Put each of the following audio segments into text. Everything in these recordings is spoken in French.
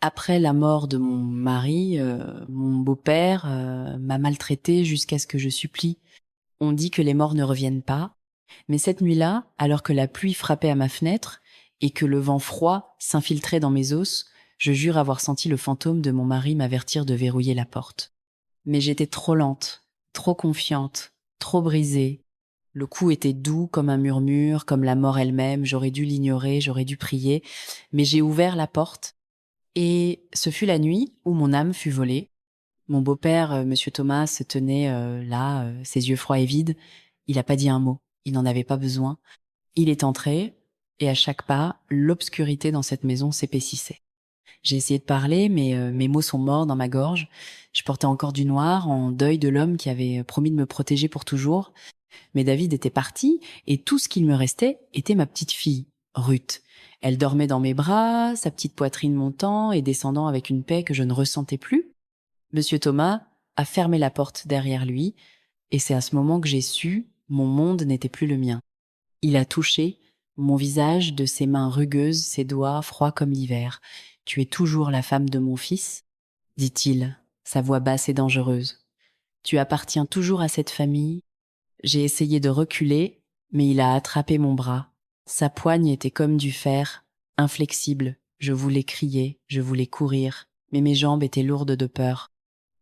Après la mort de mon mari, mon beau-père m'a maltraitée jusqu'à ce que je supplie. On dit que les morts ne reviennent pas, mais cette nuit-là, alors que la pluie frappait à ma fenêtre et que le vent froid s'infiltrait dans mes os, je jure avoir senti le fantôme de mon mari m'avertir de verrouiller la porte. Mais j'étais trop lente, trop confiante, trop brisée. Le coup était doux comme un murmure, comme la mort elle-même, j'aurais dû l'ignorer, j'aurais dû prier, mais j'ai ouvert la porte et ce fut la nuit où mon âme fut volée. Mon beau-père, monsieur Thomas, se tenait là, ses yeux froids et vides. Il n'a pas dit un mot, il n'en avait pas besoin. Il est entré, et à chaque pas, l'obscurité dans cette maison s'épaississait. J'ai essayé de parler, mais mes mots sont morts dans ma gorge. Je portais encore du noir, en deuil de l'homme qui avait promis de me protéger pour toujours. Mais David était parti, et tout ce qu'il me restait était ma petite fille, Ruth. Elle dormait dans mes bras, sa petite poitrine montant et descendant avec une paix que je ne ressentais plus. Monsieur Thomas a fermé la porte derrière lui, et c'est à ce moment que j'ai su, mon monde n'était plus le mien. Il a touché mon visage de ses mains rugueuses, ses doigts froids comme l'hiver. « Tu es toujours la femme de mon fils ?» dit-il, sa voix basse et dangereuse. « Tu appartiens toujours à cette famille ?» J'ai essayé de reculer, mais il a attrapé mon bras. Sa poigne était comme du fer, inflexible. Je voulais crier, je voulais courir, mais mes jambes étaient lourdes de peur.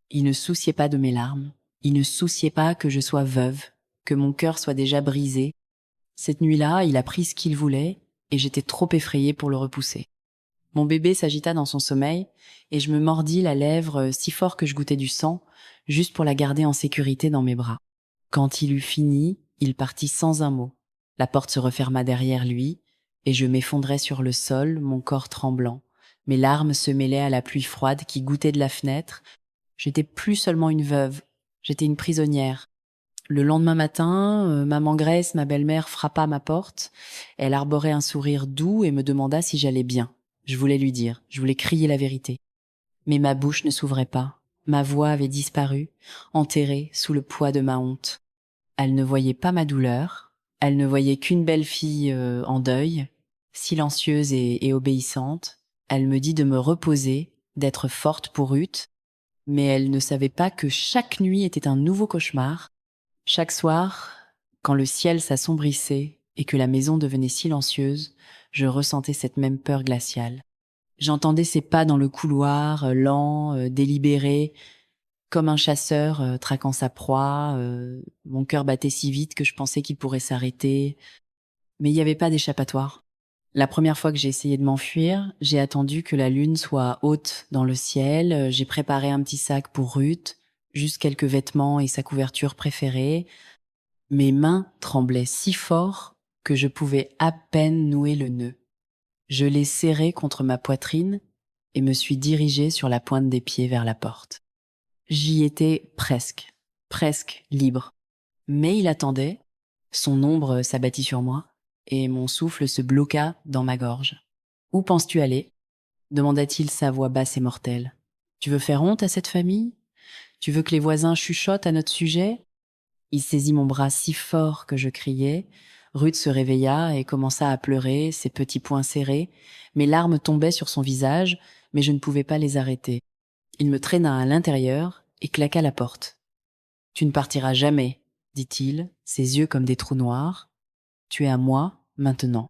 Il ne souciait pas de mes larmes. Il ne souciait pas que je sois veuve, que mon cœur soit déjà brisé. Cette nuit-là, il a pris ce qu'il voulait, et j'étais trop effrayée pour le repousser. Mon bébé s'agita dans son sommeil, et je me mordis la lèvre si fort que je goûtais du sang, juste pour la garder en sécurité dans mes bras. Quand il eut fini, il partit sans un mot. La porte se referma derrière lui, et je m'effondrai sur le sol, mon corps tremblant. Mes larmes se mêlaient à la pluie froide qui goûtait de la fenêtre. J'étais plus seulement une veuve, j'étais une prisonnière. Le lendemain matin, maman Grace, ma belle-mère, frappa à ma porte. Elle arborait un sourire doux et me demanda si j'allais bien. Je voulais lui dire, je voulais crier la vérité. Mais ma bouche ne s'ouvrait pas. Ma voix avait disparu, enterrée sous le poids de ma honte. Elle ne voyait pas ma douleur. Elle ne voyait qu'une belle fille en deuil, silencieuse et obéissante. Elle me dit de me reposer, d'être forte pour Ruth, mais elle ne savait pas que chaque nuit était un nouveau cauchemar. Chaque soir, quand le ciel s'assombrissait et que la maison devenait silencieuse, je ressentais cette même peur glaciale. J'entendais ses pas dans le couloir, lents, délibérés, comme un chasseur traquant sa proie. Mon cœur battait si vite que je pensais qu'il pourrait s'arrêter. Mais il n'y avait pas d'échappatoire. La première fois que j'ai essayé de m'enfuir, j'ai attendu que la lune soit haute dans le ciel. J'ai préparé un petit sac pour Ruth, juste quelques vêtements et sa couverture préférée. Mes mains tremblaient si fort que je pouvais à peine nouer le nœud. Je les serrai contre ma poitrine et me suis dirigée sur la pointe des pieds vers la porte. J'y étais presque libre. Mais il attendait, son ombre s'abattit sur moi, et mon souffle se bloqua dans ma gorge. « Où penses-tu aller ?» demanda-t-il sa voix basse et mortelle. « Tu veux faire honte à cette famille ? Tu veux que les voisins chuchotent à notre sujet ?» Il saisit mon bras si fort que je criai. Ruth se réveilla et commença à pleurer, ses petits poings serrés. Mes larmes tombaient sur son visage, mais je ne pouvais pas les arrêter. Il me traîna à l'intérieur et claqua la porte. « Tu ne partiras jamais, » dit-il, ses yeux comme des trous noirs. « Tu es à moi, maintenant. »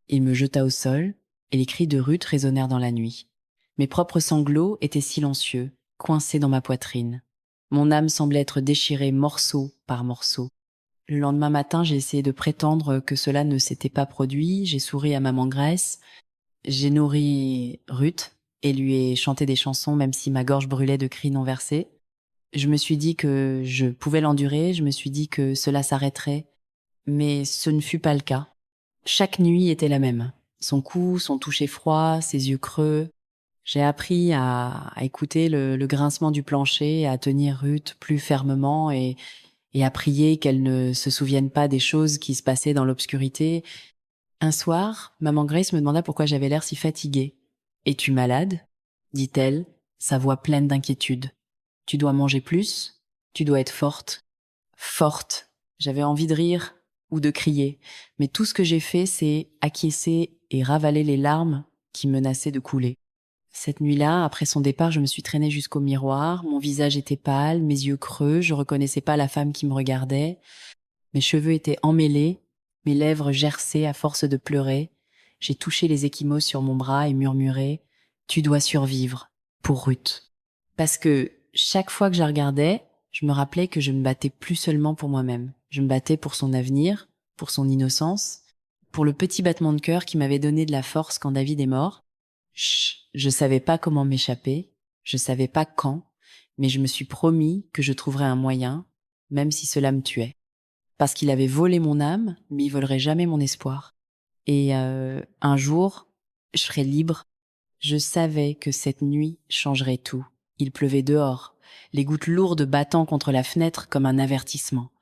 Il me jeta au sol, et les cris de Ruth résonnèrent dans la nuit. Mes propres sanglots étaient silencieux, coincés dans ma poitrine. Mon âme semblait être déchirée morceau par morceau. Le lendemain matin, j'ai essayé de prétendre que cela ne s'était pas produit. J'ai souri à maman Grace. J'ai nourri Ruth et lui ai chanté des chansons même si ma gorge brûlait de cris non versés. Je me suis dit que je pouvais l'endurer, je me suis dit que cela s'arrêterait. Mais ce ne fut pas le cas. Chaque nuit était la même. Son cou, son toucher froid, ses yeux creux. J'ai appris à écouter le grincement du plancher, à tenir Ruth plus fermement et à prier qu'elle ne se souvienne pas des choses qui se passaient dans l'obscurité. Un soir, maman Grace me demanda pourquoi j'avais l'air si fatiguée. « Es-tu malade ?» dit-elle, sa voix pleine d'inquiétude. « Tu dois manger plus, tu dois être forte. » Forte. J'avais envie de rire ou de crier, mais tout ce que j'ai fait, c'est acquiescer et ravaler les larmes qui menaçaient de couler. Cette nuit-là, après son départ, je me suis traînée jusqu'au miroir. Mon visage était pâle, mes yeux creux, je reconnaissais pas la femme qui me regardait. Mes cheveux étaient emmêlés, mes lèvres gerçaient à force de pleurer. J'ai touché les ecchymoses sur mon bras et murmuré « Tu dois survivre, pour Ruth ». Parce que chaque fois que je la regardais, je me rappelais que je me battais plus seulement pour moi-même. Je me battais pour son avenir, pour son innocence, pour le petit battement de cœur qui m'avait donné de la force quand David est mort. Je savais pas comment m'échapper, je savais pas quand, mais je me suis promis que je trouverais un moyen, même si cela me tuait. Parce qu'il avait volé mon âme, mais il volerait jamais mon espoir. Et un jour, je serais libre. Je savais que cette nuit changerait tout. Il pleuvait dehors, les gouttes lourdes battant contre la fenêtre comme un avertissement.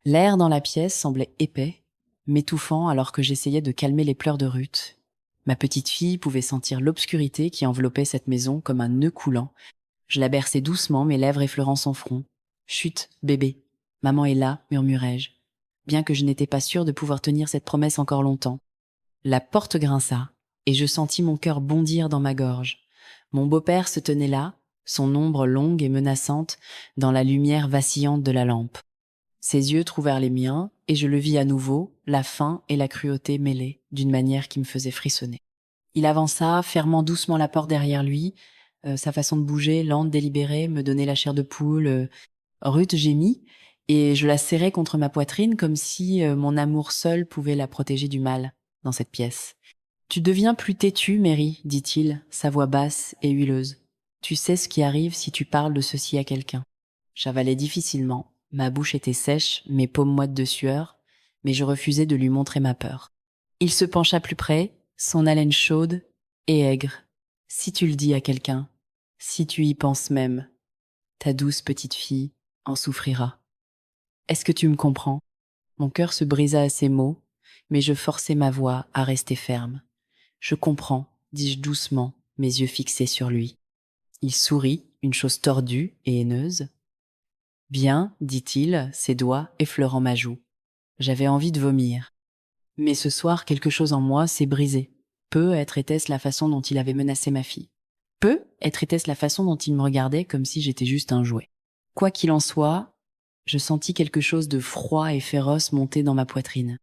L'air dans la pièce semblait épais, m'étouffant alors que j'essayais de calmer les pleurs de Ruth. Ma petite fille pouvait sentir l'obscurité qui enveloppait cette maison comme un nœud coulant. Je la berçai doucement, mes lèvres effleurant son front. « Chut, bébé. Maman est là, murmurai-je, bien que je n'étais pas sûre de pouvoir tenir cette promesse encore longtemps. La porte grinça, et je sentis mon cœur bondir dans ma gorge. Mon beau-père se tenait là, son ombre longue et menaçante, dans la lumière vacillante de la lampe. Ses yeux trouvèrent les miens, et je le vis à nouveau, la faim et la cruauté mêlées, d'une manière qui me faisait frissonner. Il avança, fermant doucement la porte derrière lui. Sa façon de bouger, lente, délibérée, me donnait la chair de poule. Ruth gémit, et je la serrai contre ma poitrine comme si mon amour seul pouvait la protéger du mal dans cette pièce. « Tu deviens plus têtue, Mary, dit-il, sa voix basse et huileuse. Tu sais ce qui arrive si tu parles de ceci à quelqu'un. » J'avalais difficilement. Ma bouche était sèche, mes paumes moites de sueur, mais je refusais de lui montrer ma peur. Il se pencha plus près, son haleine chaude et aigre. « Si tu le dis à quelqu'un, si tu y penses même, ta douce petite fille en souffrira. Est-ce que tu me comprends ?» Mon cœur se brisa à ces mots, mais je forçai ma voix à rester ferme. « Je comprends, dis-je doucement, mes yeux fixés sur lui. » Il sourit, une chose tordue et haineuse. « Bien, dit-il, ses doigts effleurant ma joue. J'avais envie de vomir. Mais ce soir, quelque chose en moi s'est brisé. Peut-être était-ce la façon dont il avait menacé ma fille. Peut-être était-ce la façon dont il me regardait comme si j'étais juste un jouet. Quoi qu'il en soit, je sentis quelque chose de froid et féroce monter dans ma poitrine.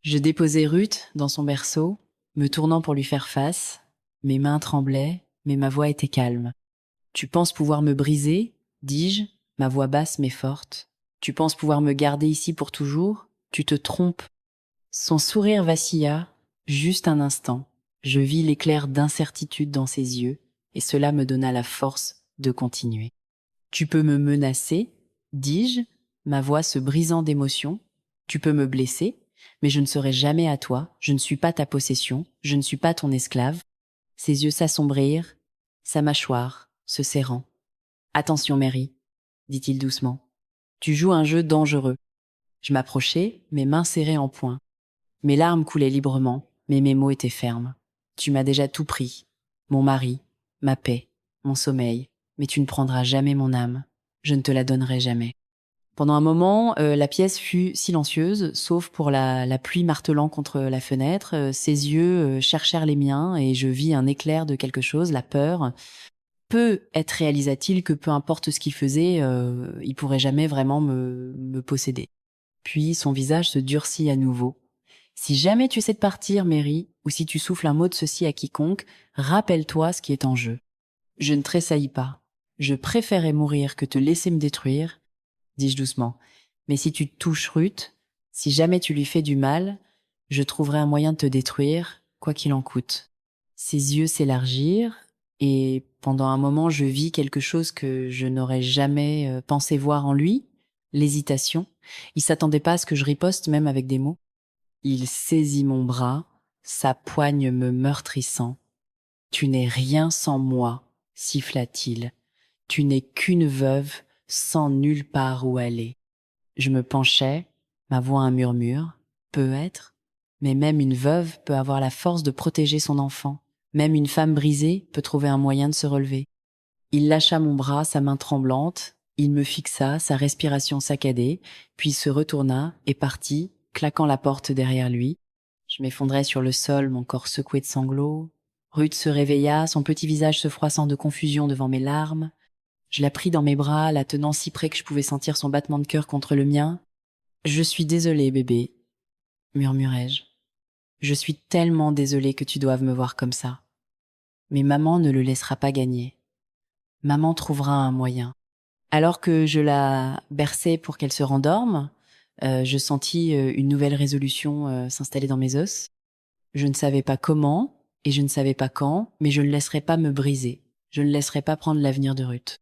Je déposai Ruth dans son berceau, me tournant pour lui faire face. Mes mains tremblaient, mais ma voix était calme. « Tu penses pouvoir me briser ?» dis-je, ma voix basse mais forte. « Tu penses pouvoir me garder ici pour toujours ? Tu te trompes. » Son sourire vacilla, juste un instant. Je vis l'éclair d'incertitude dans ses yeux, et cela me donna la force de continuer. « Tu peux me menacer ?» dis-je, ma voix se brisant d'émotion. « Tu peux me blesser, mais je ne serai jamais à toi, je ne suis pas ta possession, je ne suis pas ton esclave. » Ses yeux s'assombrirent, sa mâchoire se serrant. « Attention, Mary, dit-il doucement. Tu joues un jeu dangereux. » Je m'approchai, mes mains serrées en poing. Mes larmes coulaient librement, mais mes mots étaient fermes. « Tu m'as déjà tout pris, mon mari, ma paix, mon sommeil, mais tu ne prendras jamais mon âme. Je ne te la donnerai jamais. » Pendant un moment, la pièce fut silencieuse, sauf pour la pluie martelant contre la fenêtre. Ses yeux cherchèrent les miens et je vis un éclair de quelque chose, la peur. Peut-être réalisa-t-il que peu importe ce qu'il faisait, il pourrait jamais vraiment me posséder. Puis son visage se durcit à nouveau. « Si jamais tu sais de partir, Mary, ou si tu souffles un mot de ceci à quiconque, rappelle-toi ce qui est en jeu. » Je ne tressaillis pas. Je préférais mourir que te laisser me détruire, dis-je doucement. Mais si tu touches Ruth, si jamais tu lui fais du mal, je trouverai un moyen de te détruire, quoi qu'il en coûte. Ses yeux s'élargirent, et pendant un moment je vis quelque chose que je n'aurais jamais pensé voir en lui, l'hésitation. Il s'attendait pas à ce que je riposte, même avec des mots. Il saisit mon bras, sa poigne me meurtrissant. « Tu n'es rien sans moi, siffla-t-il. Tu n'es qu'une veuve sans nulle part où aller. » Je me penchai, ma voix un murmure. Peut-être, mais même une veuve peut avoir la force de protéger son enfant. Même une femme brisée peut trouver un moyen de se relever. Il lâcha mon bras, sa main tremblante. Il me fixa, sa respiration saccadée, puis se retourna et partit, claquant la porte derrière lui. Je m'effondrai sur le sol, mon corps secoué de sanglots. Ruth se réveilla, son petit visage se froissant de confusion devant mes larmes. Je la pris dans mes bras, la tenant si près que je pouvais sentir son battement de cœur contre le mien. « Je suis désolée, bébé, » murmurai-je. « Je suis tellement désolée que tu doives me voir comme ça. Mais maman ne le laissera pas gagner. Maman trouvera un moyen. » Alors que je la berçais pour qu'elle se rendorme, je sentis une nouvelle résolution s'installer dans mes os. Je ne savais pas comment et je ne savais pas quand, mais je ne laisserai pas me briser. Je ne laisserai pas prendre l'avenir de Ruth.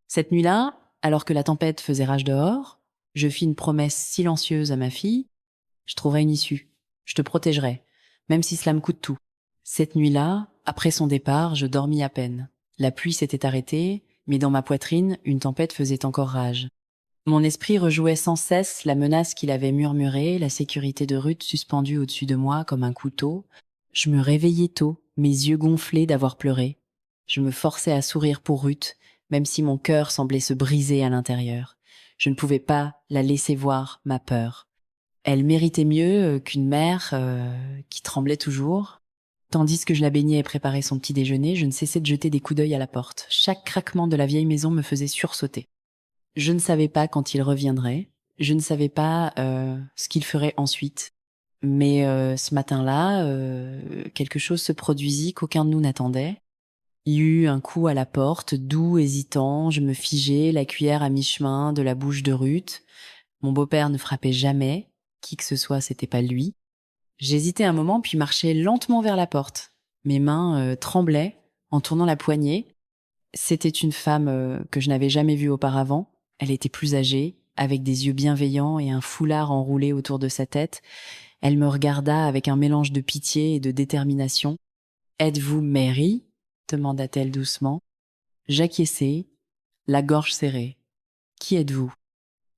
Cette nuit-là, alors que la tempête faisait rage dehors, je fis une promesse silencieuse à ma fille. Je trouverai une issue. Je te protégerai, même si cela me coûte tout. Cette nuit-là, après son départ, je dormis à peine. La pluie s'était arrêtée, mais dans ma poitrine, une tempête faisait encore rage. Mon esprit rejouait sans cesse la menace qu'il avait murmurée, la sécurité de Ruth suspendue au-dessus de moi comme un couteau. Je me réveillai tôt, mes yeux gonflés d'avoir pleuré. Je me forçais à sourire pour Ruth, même si mon cœur semblait se briser à l'intérieur. Je ne pouvais pas la laisser voir ma peur. Elle méritait mieux qu'une mère qui tremblait toujours. Tandis que je la baignais et préparais son petit déjeuner, je ne cessais de jeter des coups d'œil à la porte. Chaque craquement de la vieille maison me faisait sursauter. Je ne savais pas quand il reviendrait. Je ne savais pas ce qu'il ferait ensuite. Mais ce matin-là, quelque chose se produisit qu'aucun de nous n'attendait. Il y eut un coup à la porte, doux, hésitant. Je me figeai, la cuillère à mi-chemin de la bouche de Ruth. Mon beau-père ne frappait jamais. Qui que ce soit, c'était pas lui. J'hésitai un moment, puis marchai lentement vers la porte. Mes mains tremblaient en tournant la poignée. C'était une femme que je n'avais jamais vue auparavant. Elle était plus âgée, avec des yeux bienveillants et un foulard enroulé autour de sa tête. Elle me regarda avec un mélange de pitié et de détermination. « Êtes-vous Mary ?» demanda-t-elle doucement. J'acquiesçai, la gorge serrée. « Qui êtes-vous »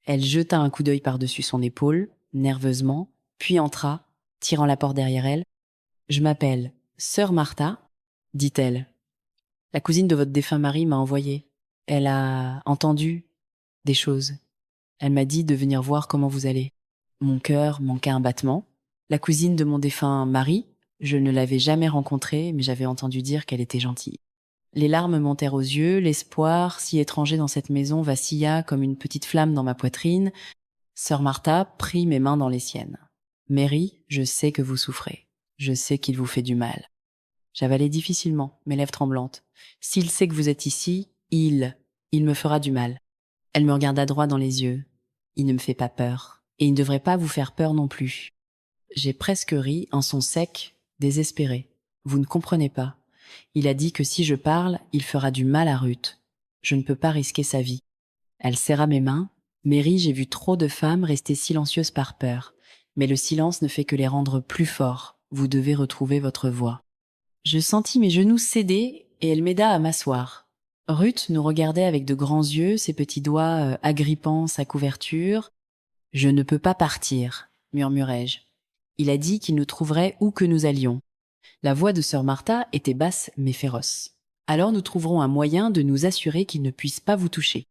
Elle jeta un coup d'œil par-dessus son épaule, nerveusement, puis entra, tirant la porte derrière elle. « Je m'appelle Sœur Martha, » dit-elle. « La cousine de votre défunt mari m'a envoyé. Elle a entendu des choses. Elle m'a dit de venir voir comment vous allez. » Mon cœur manqua un battement. La cousine de mon défunt mari, je ne l'avais jamais rencontrée, mais j'avais entendu dire qu'elle était gentille. Les larmes montèrent aux yeux, l'espoir, si étranger dans cette maison, vacilla comme une petite flamme dans ma poitrine. Sœur Martha prit mes mains dans les siennes. « Mary, je sais que vous souffrez. Je sais qu'il vous fait du mal. » J'avalai difficilement, mes lèvres tremblantes. « S'il sait que vous êtes ici, il me fera du mal. » Elle me regarda droit dans les yeux. « Il ne me fait pas peur. Et il ne devrait pas vous faire peur non plus. » J'ai presque ri, un son sec, désespéré. « Vous ne comprenez pas. Il a dit que si je parle, il fera du mal à Ruth. Je ne peux pas risquer sa vie. » Elle serra mes mains. « Mary, j'ai vu trop de femmes rester silencieuses par peur. Mais le silence ne fait que les rendre plus forts. Vous devez retrouver votre voix. » Je sentis mes genoux céder et elle m'aida à m'asseoir. Ruth nous regardait avec de grands yeux, ses petits doigts agrippant sa couverture. « Je ne peux pas partir, » murmurai-je. Il a dit qu'il nous trouverait où que nous allions. La voix de sœur Martha était basse mais féroce. « Alors nous trouverons un moyen de nous assurer qu'il ne puisse pas vous toucher.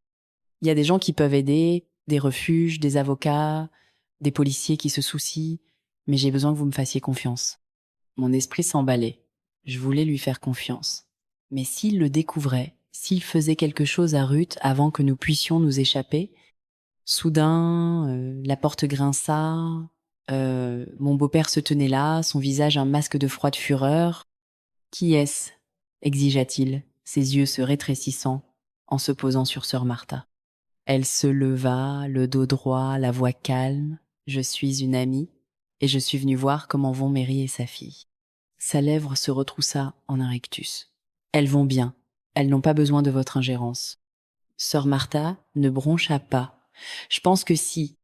Il y a des gens qui peuvent aider, des refuges, des avocats, des policiers qui se soucient, mais j'ai besoin que vous me fassiez confiance. » Mon esprit s'emballait. Je voulais lui faire confiance. Mais s'il le découvrait, s'il faisait quelque chose à Ruth avant que nous puissions nous échapper, soudain, la porte grinça, mon beau-père se tenait là, son visage un masque de froide fureur. « Qui est-ce » exigea-t-il, ses yeux se rétrécissant, en se posant sur sœur Martha. Elle se leva, le dos droit, la voix calme. « Je suis une amie, et je suis venue voir comment vont Mary et sa fille. » Sa lèvre se retroussa en un rictus. « Elles vont bien, elles n'ont pas besoin de votre ingérence. » Sœur Martha ne broncha pas. Je pense que si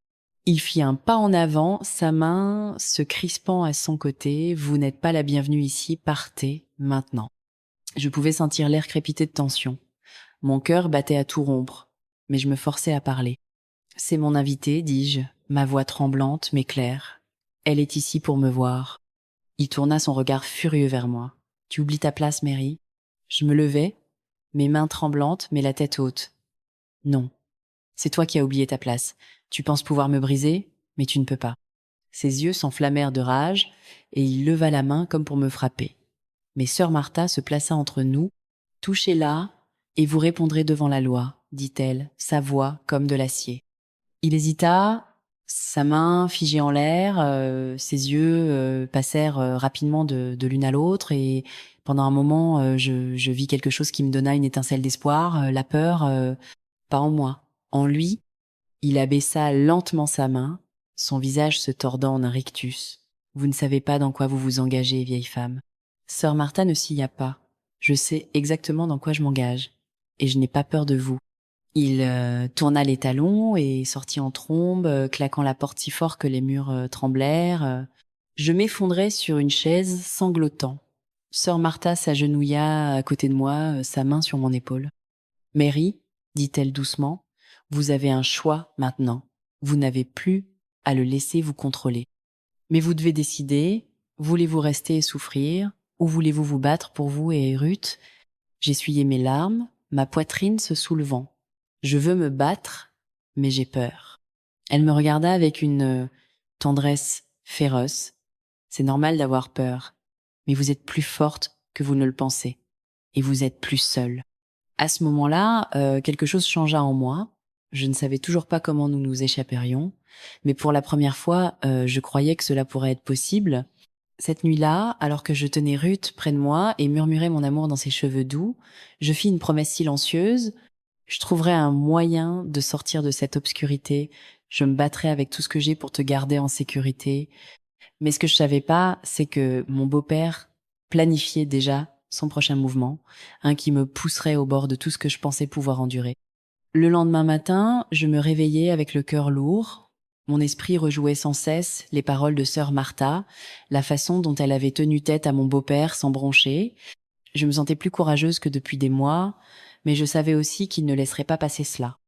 il fit un pas en avant, sa main se crispant à son côté. « Vous n'êtes pas la bienvenue ici, partez maintenant. » Je pouvais sentir l'air crépiter de tension. Mon cœur battait à tout rompre, mais je me forçais à parler. « C'est mon invitée, dis-je, ma voix tremblante mais claire. Elle est ici pour me voir. » Il tourna son regard furieux vers moi. « Tu oublies ta place, Mary ?» Je me levai, mes mains tremblantes mais la tête haute. « Non, c'est toi qui as oublié ta place. Tu penses pouvoir me briser, mais tu ne peux pas. » Ses yeux s'enflammèrent de rage et il leva la main comme pour me frapper. Mais sœur Martha se plaça entre nous. « Touchez-la, et vous répondrez devant la loi, dit-elle, sa voix comme de l'acier. » Il hésita, sa main figée en l'air, ses yeux passèrent rapidement de l'une à l'autre, et pendant un moment, je vis quelque chose qui me donna une étincelle d'espoir, la peur, pas en moi, en lui. Il abaissa lentement sa main, son visage se tordant en un rictus. « Vous ne savez pas dans quoi vous vous engagez, vieille femme. » Sœur Martha ne s'y pas. Je sais exactement dans quoi je m'engage, et je n'ai pas peur de vous. Il tourna les talons et sortit en trombe, claquant la porte si fort que les murs tremblèrent. Je m'effondrai sur une chaise, sanglotant. Sœur Martha s'agenouilla à côté de moi, sa main sur mon épaule. « Mary, dit-elle doucement, vous avez un choix maintenant. Vous n'avez plus à le laisser vous contrôler. Mais vous devez décider, voulez-vous rester et souffrir, ou voulez-vous vous battre pour vous et Ruth ?» J'essuyai mes larmes, ma poitrine se soulevant. Je veux me battre, mais j'ai peur. Elle me regarda avec une tendresse féroce. C'est normal d'avoir peur, mais vous êtes plus forte que vous ne le pensez, et vous êtes plus seule. À ce moment-là, quelque chose changea en moi. Je ne savais toujours pas comment nous nous échapperions, mais pour la première fois, je croyais que cela pourrait être possible. Cette nuit-là, alors que je tenais Ruth près de moi et murmurais mon amour dans ses cheveux doux, je fis une promesse silencieuse. Je trouverai un moyen de sortir de cette obscurité. Je me battrai avec tout ce que j'ai pour te garder en sécurité. Mais ce que je savais pas, c'est que mon beau-père planifiait déjà son prochain mouvement, un qui me pousserait au bord de tout ce que je pensais pouvoir endurer. Le lendemain matin, je me réveillai avec le cœur lourd. Mon esprit rejouait sans cesse les paroles de sœur Martha, la façon dont elle avait tenu tête à mon beau-père sans broncher. Je me sentais plus courageuse que depuis des mois, mais je savais aussi qu'il ne laisserait pas passer cela.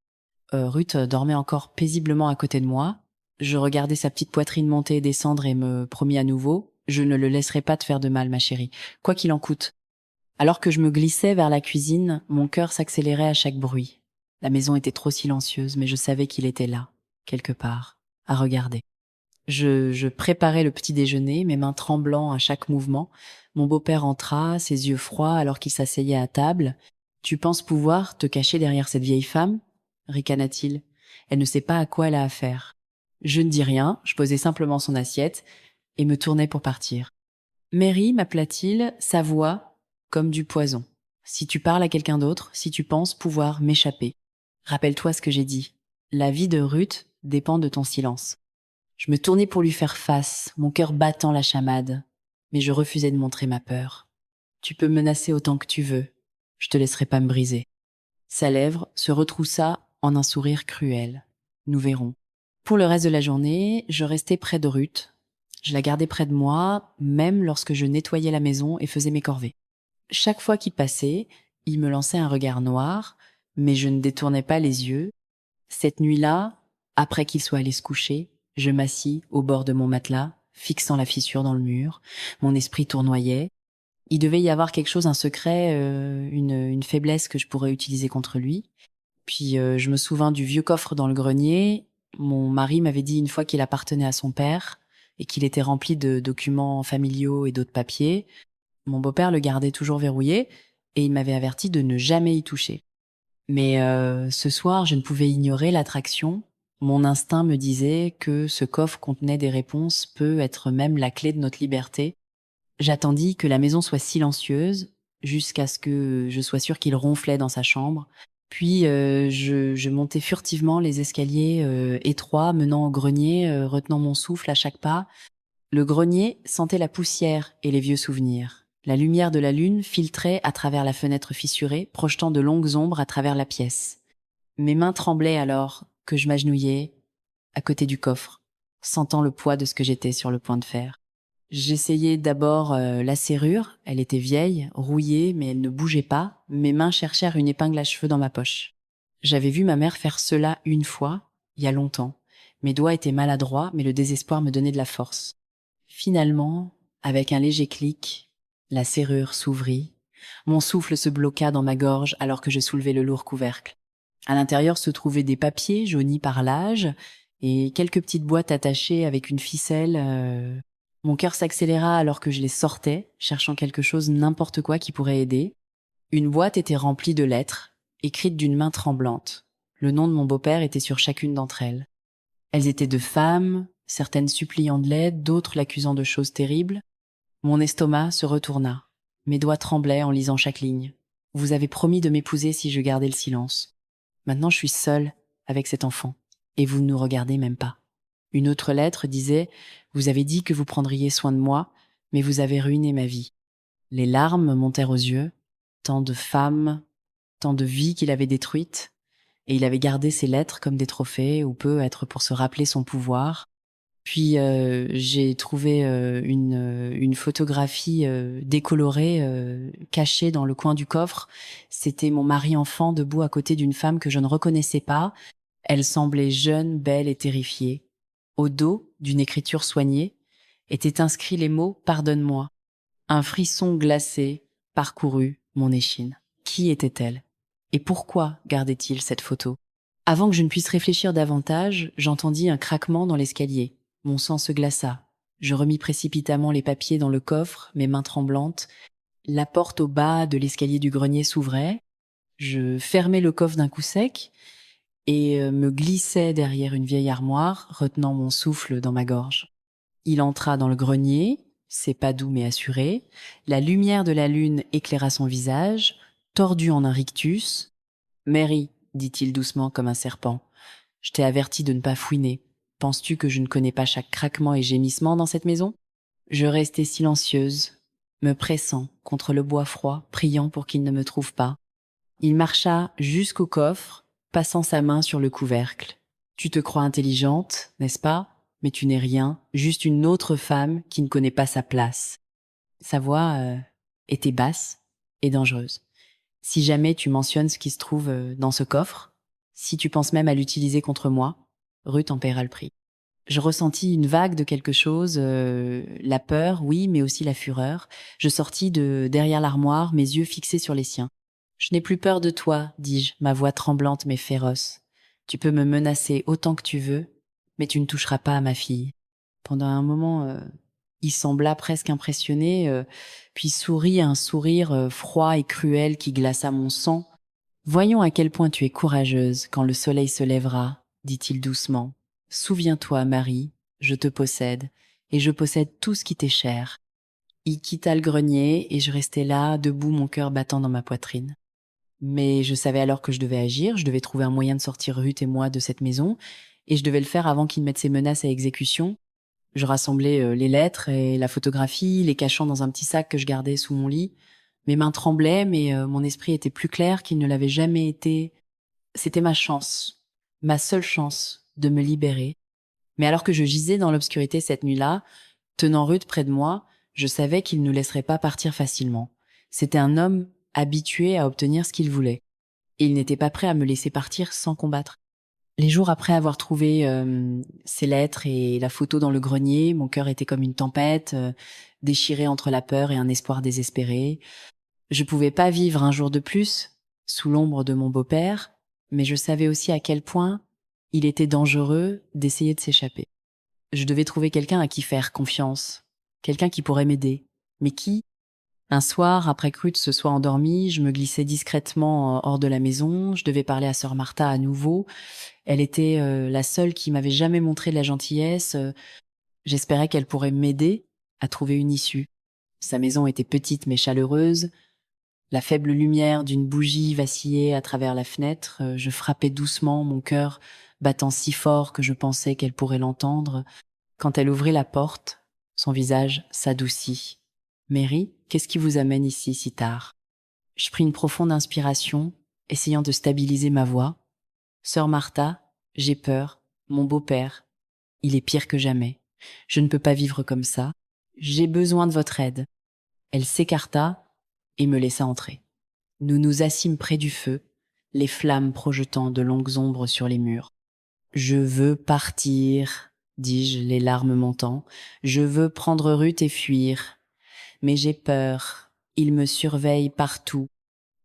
Ruth dormait encore paisiblement à côté de moi. Je regardais sa petite poitrine monter et descendre et me promis à nouveau, je ne le laisserai pas te faire de mal, ma chérie, quoi qu'il en coûte. Alors que je me glissais vers la cuisine, mon cœur s'accélérait à chaque bruit. La maison était trop silencieuse, mais je savais qu'il était là, quelque part, à regarder. Je préparais le petit déjeuner, mes mains tremblant à chaque mouvement. Mon beau-père entra, ses yeux froids alors qu'il s'asseyait à table. « Tu penses pouvoir te cacher derrière cette vieille femme ?» ricana-t-il. « Elle ne sait pas à quoi elle a affaire. » Je ne dis rien, je posai simplement son assiette et me tournai pour partir. « Mary, m'appela-t-il, sa voix comme du poison. Si tu parles à quelqu'un d'autre, si tu penses pouvoir m'échapper, rappelle-toi ce que j'ai dit. La vie de Ruth dépend de ton silence. » Je me tournai pour lui faire face, mon cœur battant la chamade, mais je refusais de montrer ma peur. « Tu peux me menacer autant que tu veux, je te laisserai pas me briser. » Sa lèvre se retroussa en un sourire cruel. Nous verrons. Pour le reste de la journée, je restais près de Ruth. Je la gardais près de moi, même lorsque je nettoyais la maison et faisais mes corvées. Chaque fois qu'il passait, il me lançait un regard noir, mais je ne détournais pas les yeux. Cette nuit-là, après qu'il soit allé se coucher, je m'assis au bord de mon matelas, fixant la fissure dans le mur. Mon esprit tournoyait. Il devait y avoir quelque chose, un secret, une faiblesse que je pourrais utiliser contre lui. Puis je me souvins du vieux coffre dans le grenier. Mon mari m'avait dit une fois qu'il appartenait à son père et qu'il était rempli de documents familiaux et d'autres papiers. Mon beau-père le gardait toujours verrouillé et il m'avait averti de ne jamais y toucher. Mais ce soir, je ne pouvais ignorer l'attraction. Mon instinct me disait que ce coffre contenait des réponses, peut être même la clé de notre liberté. J'attendis que la maison soit silencieuse, jusqu'à ce que je sois sûre qu'il ronflait dans sa chambre. Puis je montais furtivement les escaliers étroits menant au grenier, retenant mon souffle à chaque pas. Le grenier sentait la poussière et les vieux souvenirs. La lumière de la lune filtrait à travers la fenêtre fissurée, projetant de longues ombres à travers la pièce. Mes mains tremblaient alors que je m'agenouillais à côté du coffre, sentant le poids de ce que j'étais sur le point de faire. J'essayais d'abord la serrure, elle était vieille, rouillée, mais elle ne bougeait pas. Mes mains cherchèrent une épingle à cheveux dans ma poche. J'avais vu ma mère faire cela une fois, il y a longtemps. Mes doigts étaient maladroits, mais le désespoir me donnait de la force. Finalement, avec un léger clic, la serrure s'ouvrit. Mon souffle se bloqua dans ma gorge alors que je soulevais le lourd couvercle. À l'intérieur se trouvaient des papiers jaunis par l'âge et quelques petites boîtes attachées avec une ficelle. Mon cœur s'accéléra alors que je les sortais, cherchant quelque chose, n'importe quoi qui pourrait aider. Une boîte était remplie de lettres, écrites d'une main tremblante. Le nom de mon beau-père était sur chacune d'entre elles. Elles étaient de femmes, certaines suppliant de l'aide, d'autres l'accusant de choses terribles. Mon estomac se retourna. Mes doigts tremblaient en lisant chaque ligne. Vous avez promis de m'épouser si je gardais le silence. Maintenant je suis seule avec cet enfant, et vous ne nous regardez même pas. Une autre lettre disait « Vous avez dit que vous prendriez soin de moi, mais vous avez ruiné ma vie. » Les larmes me montèrent aux yeux, tant de femmes, tant de vies qu'il avait détruites, et il avait gardé ces lettres comme des trophées, ou peut-être pour se rappeler son pouvoir. Puis j'ai trouvé une photographie décolorée cachée dans le coin du coffre. C'était mon mari enfant debout à côté d'une femme que je ne reconnaissais pas. Elle semblait jeune, belle et terrifiée. Au dos d'une écriture soignée étaient inscrits les mots « Pardonne-moi ». Un frisson glacé parcourut mon échine. Qui était-elle? Et pourquoi gardait-il cette photo? Avant que je ne puisse réfléchir davantage, j'entendis un craquement dans l'escalier. Mon sang se glaça. Je remis précipitamment les papiers dans le coffre, mes mains tremblantes. La porte au bas de l'escalier du grenier s'ouvrait. Je fermai le coffre d'un coup sec et me glissai derrière une vieille armoire, retenant mon souffle dans ma gorge. Il entra dans le grenier, ses pas doux mais assurés. La lumière de la lune éclaira son visage, tordu en un rictus. « Mary, dit-il doucement comme un serpent, je t'ai averti de ne pas fouiner. Penses-tu que je ne connais pas chaque craquement et gémissement dans cette maison ?» Je restai silencieuse, me pressant contre le bois froid, priant pour qu'il ne me trouve pas. Il marcha jusqu'au coffre, passant sa main sur le couvercle. « Tu te crois intelligente, n'est-ce pas? Mais tu n'es rien, juste une autre femme qui ne connaît pas sa place. » Sa voix était basse et dangereuse. « Si jamais tu mentionnes ce qui se trouve dans ce coffre, si tu penses même à l'utiliser contre moi, Ruth en paiera le prix. » Je ressentis une vague de quelque chose, la peur, oui, mais aussi la fureur. Je sortis de derrière l'armoire, mes yeux fixés sur les siens. « Je n'ai plus peur de toi, dis-je, ma voix tremblante mais féroce. Tu peux me menacer autant que tu veux, mais tu ne toucheras pas à ma fille. » Pendant un moment, il sembla presque impressionné, puis sourit un sourire froid et cruel qui glaça mon sang. « Voyons à quel point tu es courageuse quand le soleil se lèvera, » dit-il doucement. « Souviens-toi, Marie, je te possède, et je possède tout ce qui t'est cher. » Il quitta le grenier, et je restai là, debout, mon cœur battant dans ma poitrine. Mais je savais alors que je devais agir, je devais trouver un moyen de sortir Ruth et moi de cette maison, et je devais le faire avant qu'il mette ses menaces à exécution. Je rassemblai les lettres et la photographie, les cachant dans un petit sac que je gardais sous mon lit. Mes mains tremblaient, mais mon esprit était plus clair qu'il ne l'avait jamais été. C'était ma chance, ma seule chance de me libérer. Mais alors que je gisais dans l'obscurité cette nuit-là, tenant Ruth près de moi, je savais qu'il ne nous laisserait pas partir facilement. C'était un homme habitué à obtenir ce qu'il voulait. Et il n'était pas prêt à me laisser partir sans combattre. Les jours après avoir trouvé ces lettres et la photo dans le grenier, mon cœur était comme une tempête, déchiré entre la peur et un espoir désespéré. Je pouvais pas vivre un jour de plus sous l'ombre de mon beau-père, mais je savais aussi à quel point il était dangereux d'essayer de s'échapper. Je devais trouver quelqu'un à qui faire confiance, quelqu'un qui pourrait m'aider. Mais qui? Un soir, après que Ruth se soit endormie, je me glissais discrètement hors de la maison. Je devais parler à sœur Martha à nouveau. Elle était la seule qui m'avait jamais montré de la gentillesse. J'espérais qu'elle pourrait m'aider à trouver une issue. Sa maison était petite mais chaleureuse. La faible lumière d'une bougie vacillait à travers la fenêtre. Je frappais doucement, mon cœur battant si fort que je pensais qu'elle pourrait l'entendre. Quand elle ouvrit la porte, son visage s'adoucit. « Mary, qu'est-ce qui vous amène ici si tard ?» Je pris une profonde inspiration, essayant de stabiliser ma voix. « Sœur Martha, j'ai peur. Mon beau-père, il est pire que jamais. Je ne peux pas vivre comme ça. J'ai besoin de votre aide. » Elle s'écarta et me laissa entrer. Nous nous assîmes près du feu, les flammes projetant de longues ombres sur les murs. « Je veux partir, » dis-je, les larmes montant. « Je veux prendre Ruth et fuir. Mais j'ai peur. Il me surveille partout. »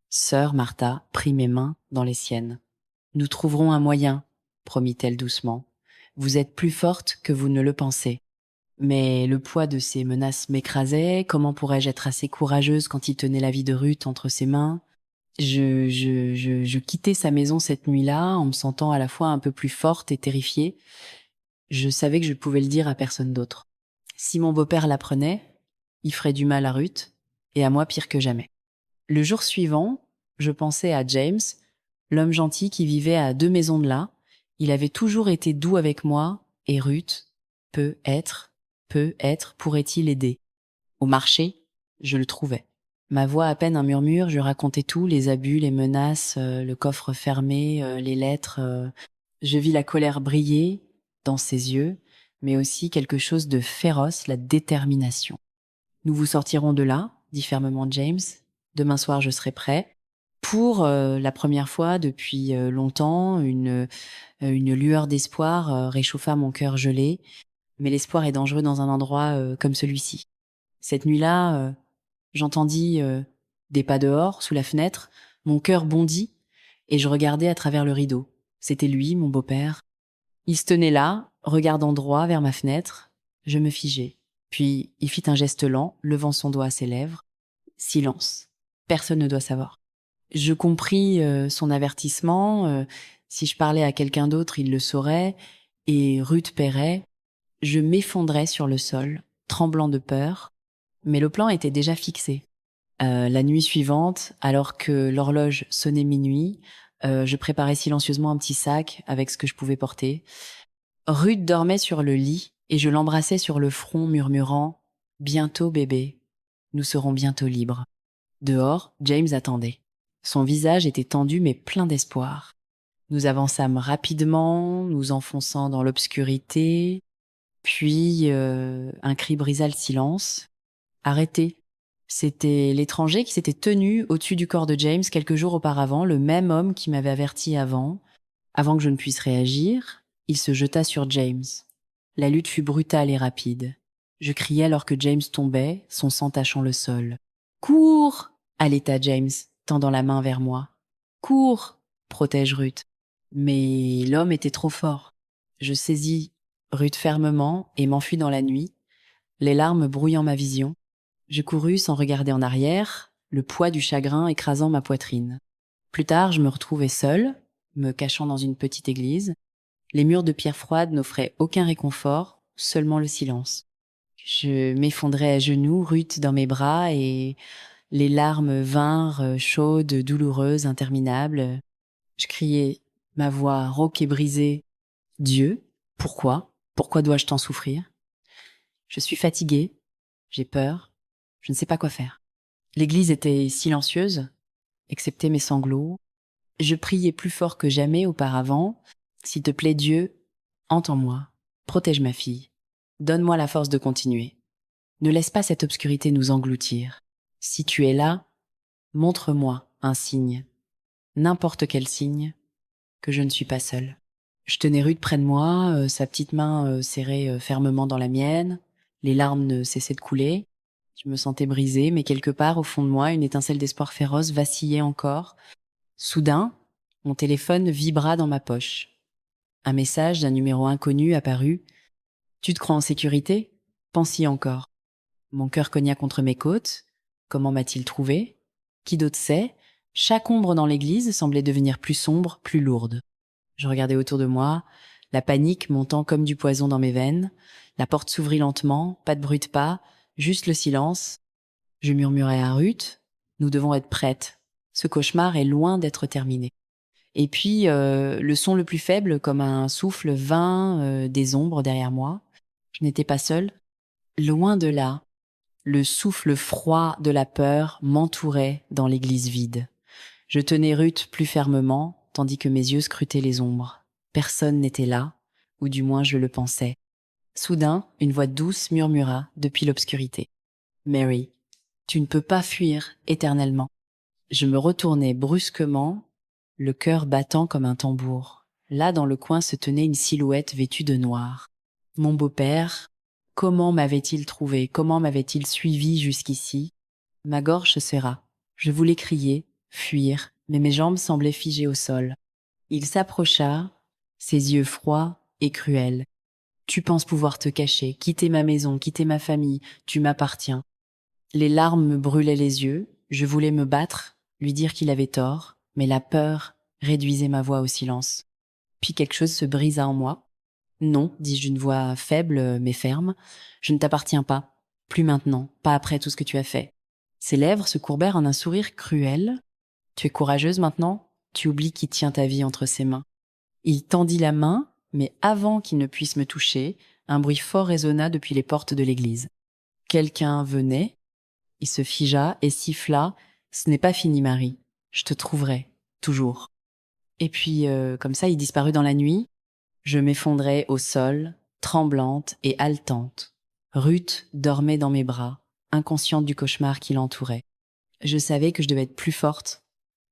Sœur Martha prit mes mains dans les siennes. « Nous trouverons un moyen, » promit-elle doucement. « Vous êtes plus forte que vous ne le pensez. » Mais le poids de ces menaces m'écrasait. Comment pourrais-je être assez courageuse quand il tenait la vie de Ruth entre ses mains? Je quittais sa maison cette nuit-là en me sentant à la fois un peu plus forte et terrifiée. Je savais que je pouvais le dire à personne d'autre. Si mon beau-père l'apprenait, il ferait du mal à Ruth et à moi pire que jamais. Le jour suivant, je pensais à James, l'homme gentil qui vivait à 2 maisons de là. Il avait toujours été doux avec moi et Ruth, pourrait-il aider? Au marché, je le trouvais. Ma voix à peine un murmure, je racontais tout, les abus, les menaces, le coffre fermé, les lettres. Je vis la colère briller dans ses yeux, mais aussi quelque chose de féroce, la détermination. Nous vous sortirons de là, dit fermement James. Demain soir, je serai prêt. Pour la première fois depuis longtemps, une lueur d'espoir réchauffa mon cœur gelé. Mais l'espoir est dangereux dans un endroit comme celui-ci. Cette nuit-là, j'entendis des pas dehors, sous la fenêtre. Mon cœur bondit et je regardais à travers le rideau. C'était lui, mon beau-père. Il se tenait là, regardant droit vers ma fenêtre. Je me figeai. Puis il fit un geste lent, levant son doigt à ses lèvres. Silence. Personne ne doit savoir. Je compris son avertissement. Si je parlais à quelqu'un d'autre, il le saurait. Et Ruth paierait. Je m'effondrais sur le sol, tremblant de peur. Mais le plan était déjà fixé. La nuit suivante, alors que l'horloge sonnait minuit, je préparais silencieusement un petit sac avec ce que je pouvais porter. Ruth dormait sur le lit et je l'embrassais sur le front murmurant « Bientôt bébé, nous serons bientôt libres ». Dehors, James attendait. Son visage était tendu mais plein d'espoir. Nous avançâmes rapidement, nous enfonçant dans l'obscurité, puis un cri brisa le silence. « Arrêtez !» C'était l'étranger qui s'était tenu au-dessus du corps de James quelques jours auparavant, le même homme qui m'avait averti avant. Avant que je ne puisse réagir, il se jeta sur James. La lutte fut brutale et rapide. Je criai alors que James tombait, son sang tachant le sol. « Cours !» allaita James, tendant la main vers moi. « Cours !» protège Ruth. Mais l'homme était trop fort. Je saisis Ruth fermement et m'enfuis dans la nuit, les larmes brouillant ma vision. Je courus sans regarder en arrière, le poids du chagrin écrasant ma poitrine. Plus tard, je me retrouvai seule, me cachant dans une petite église. Les murs de pierre froide n'offraient aucun réconfort, seulement le silence. Je m'effondrai à genoux, Ruth dans mes bras, et les larmes vinrent, chaudes, douloureuses, interminables. Je criai, ma voix rauque et brisée. « Dieu, pourquoi? Pourquoi dois-je tant souffrir? Je suis fatiguée, j'ai peur, je ne sais pas quoi faire. » L'église était silencieuse, excepté mes sanglots. Je priais plus fort que jamais auparavant. « S'il te plaît, Dieu, entends-moi, protège ma fille, donne-moi la force de continuer. Ne laisse pas cette obscurité nous engloutir. Si tu es là, montre-moi un signe, n'importe quel signe, que je ne suis pas seule. » Je tenais Ruth près de moi, sa petite main serrée fermement dans la mienne. Les larmes ne cessaient de couler. Je me sentais brisée, mais quelque part, au fond de moi, une étincelle d'espoir féroce vacillait encore. Soudain, mon téléphone vibra dans ma poche. Un message d'un numéro inconnu apparut. « Tu te crois en sécurité? Pense-y encore. » Mon cœur cogna contre mes côtes. Comment m'a-t-il trouvé? Qui d'autre sait? Chaque ombre dans l'église semblait devenir plus sombre, plus lourde. Je regardais autour de moi, la panique montant comme du poison dans mes veines. La porte s'ouvrit lentement, pas de bruit de pas, juste le silence. Je murmurai à Ruth, « Nous devons être prêtes. Ce cauchemar est loin d'être terminé. » Et puis, le son le plus faible, comme un souffle, vint des ombres derrière moi. Je n'étais pas seule. Loin de là, le souffle froid de la peur m'entourait dans l'église vide. Je tenais Ruth plus fermement, tandis que mes yeux scrutaient les ombres. Personne n'était là, ou du moins je le pensais. Soudain, une voix douce murmura depuis l'obscurité. « Mary, tu ne peux pas fuir éternellement. » Je me retournai brusquement, le cœur battant comme un tambour. Là, dans le coin, se tenait une silhouette vêtue de noir. Mon beau-père, comment m'avait-il trouvé? Comment m'avait-il suivi jusqu'ici? Ma gorge se serra. Je voulais crier, fuir, mais mes jambes semblaient figées au sol. Il s'approcha, ses yeux froids et cruels. Tu penses pouvoir te cacher, quitter ma maison, quitter ma famille, tu m'appartiens. Les larmes me brûlaient les yeux, je voulais me battre, lui dire qu'il avait tort, mais la peur réduisait ma voix au silence. Puis quelque chose se brisa en moi. Non, dis-je d'une voix faible mais ferme, je ne t'appartiens pas. Plus maintenant, pas après tout ce que tu as fait. Ses lèvres se courbèrent en un sourire cruel. Tu es courageuse maintenant? Tu oublies qui tient ta vie entre ses mains. Il tendit la main, mais avant qu'il ne puisse me toucher, un bruit fort résonna depuis les portes de l'église. Quelqu'un venait, il se figea et siffla. Ce n'est pas fini, Marie. Je te trouverai, toujours. Et puis, comme ça, il disparut dans la nuit. Je m'effondrai au sol, tremblante et haletante. Ruth dormait dans mes bras, inconsciente du cauchemar qui l'entourait. Je savais que je devais être plus forte.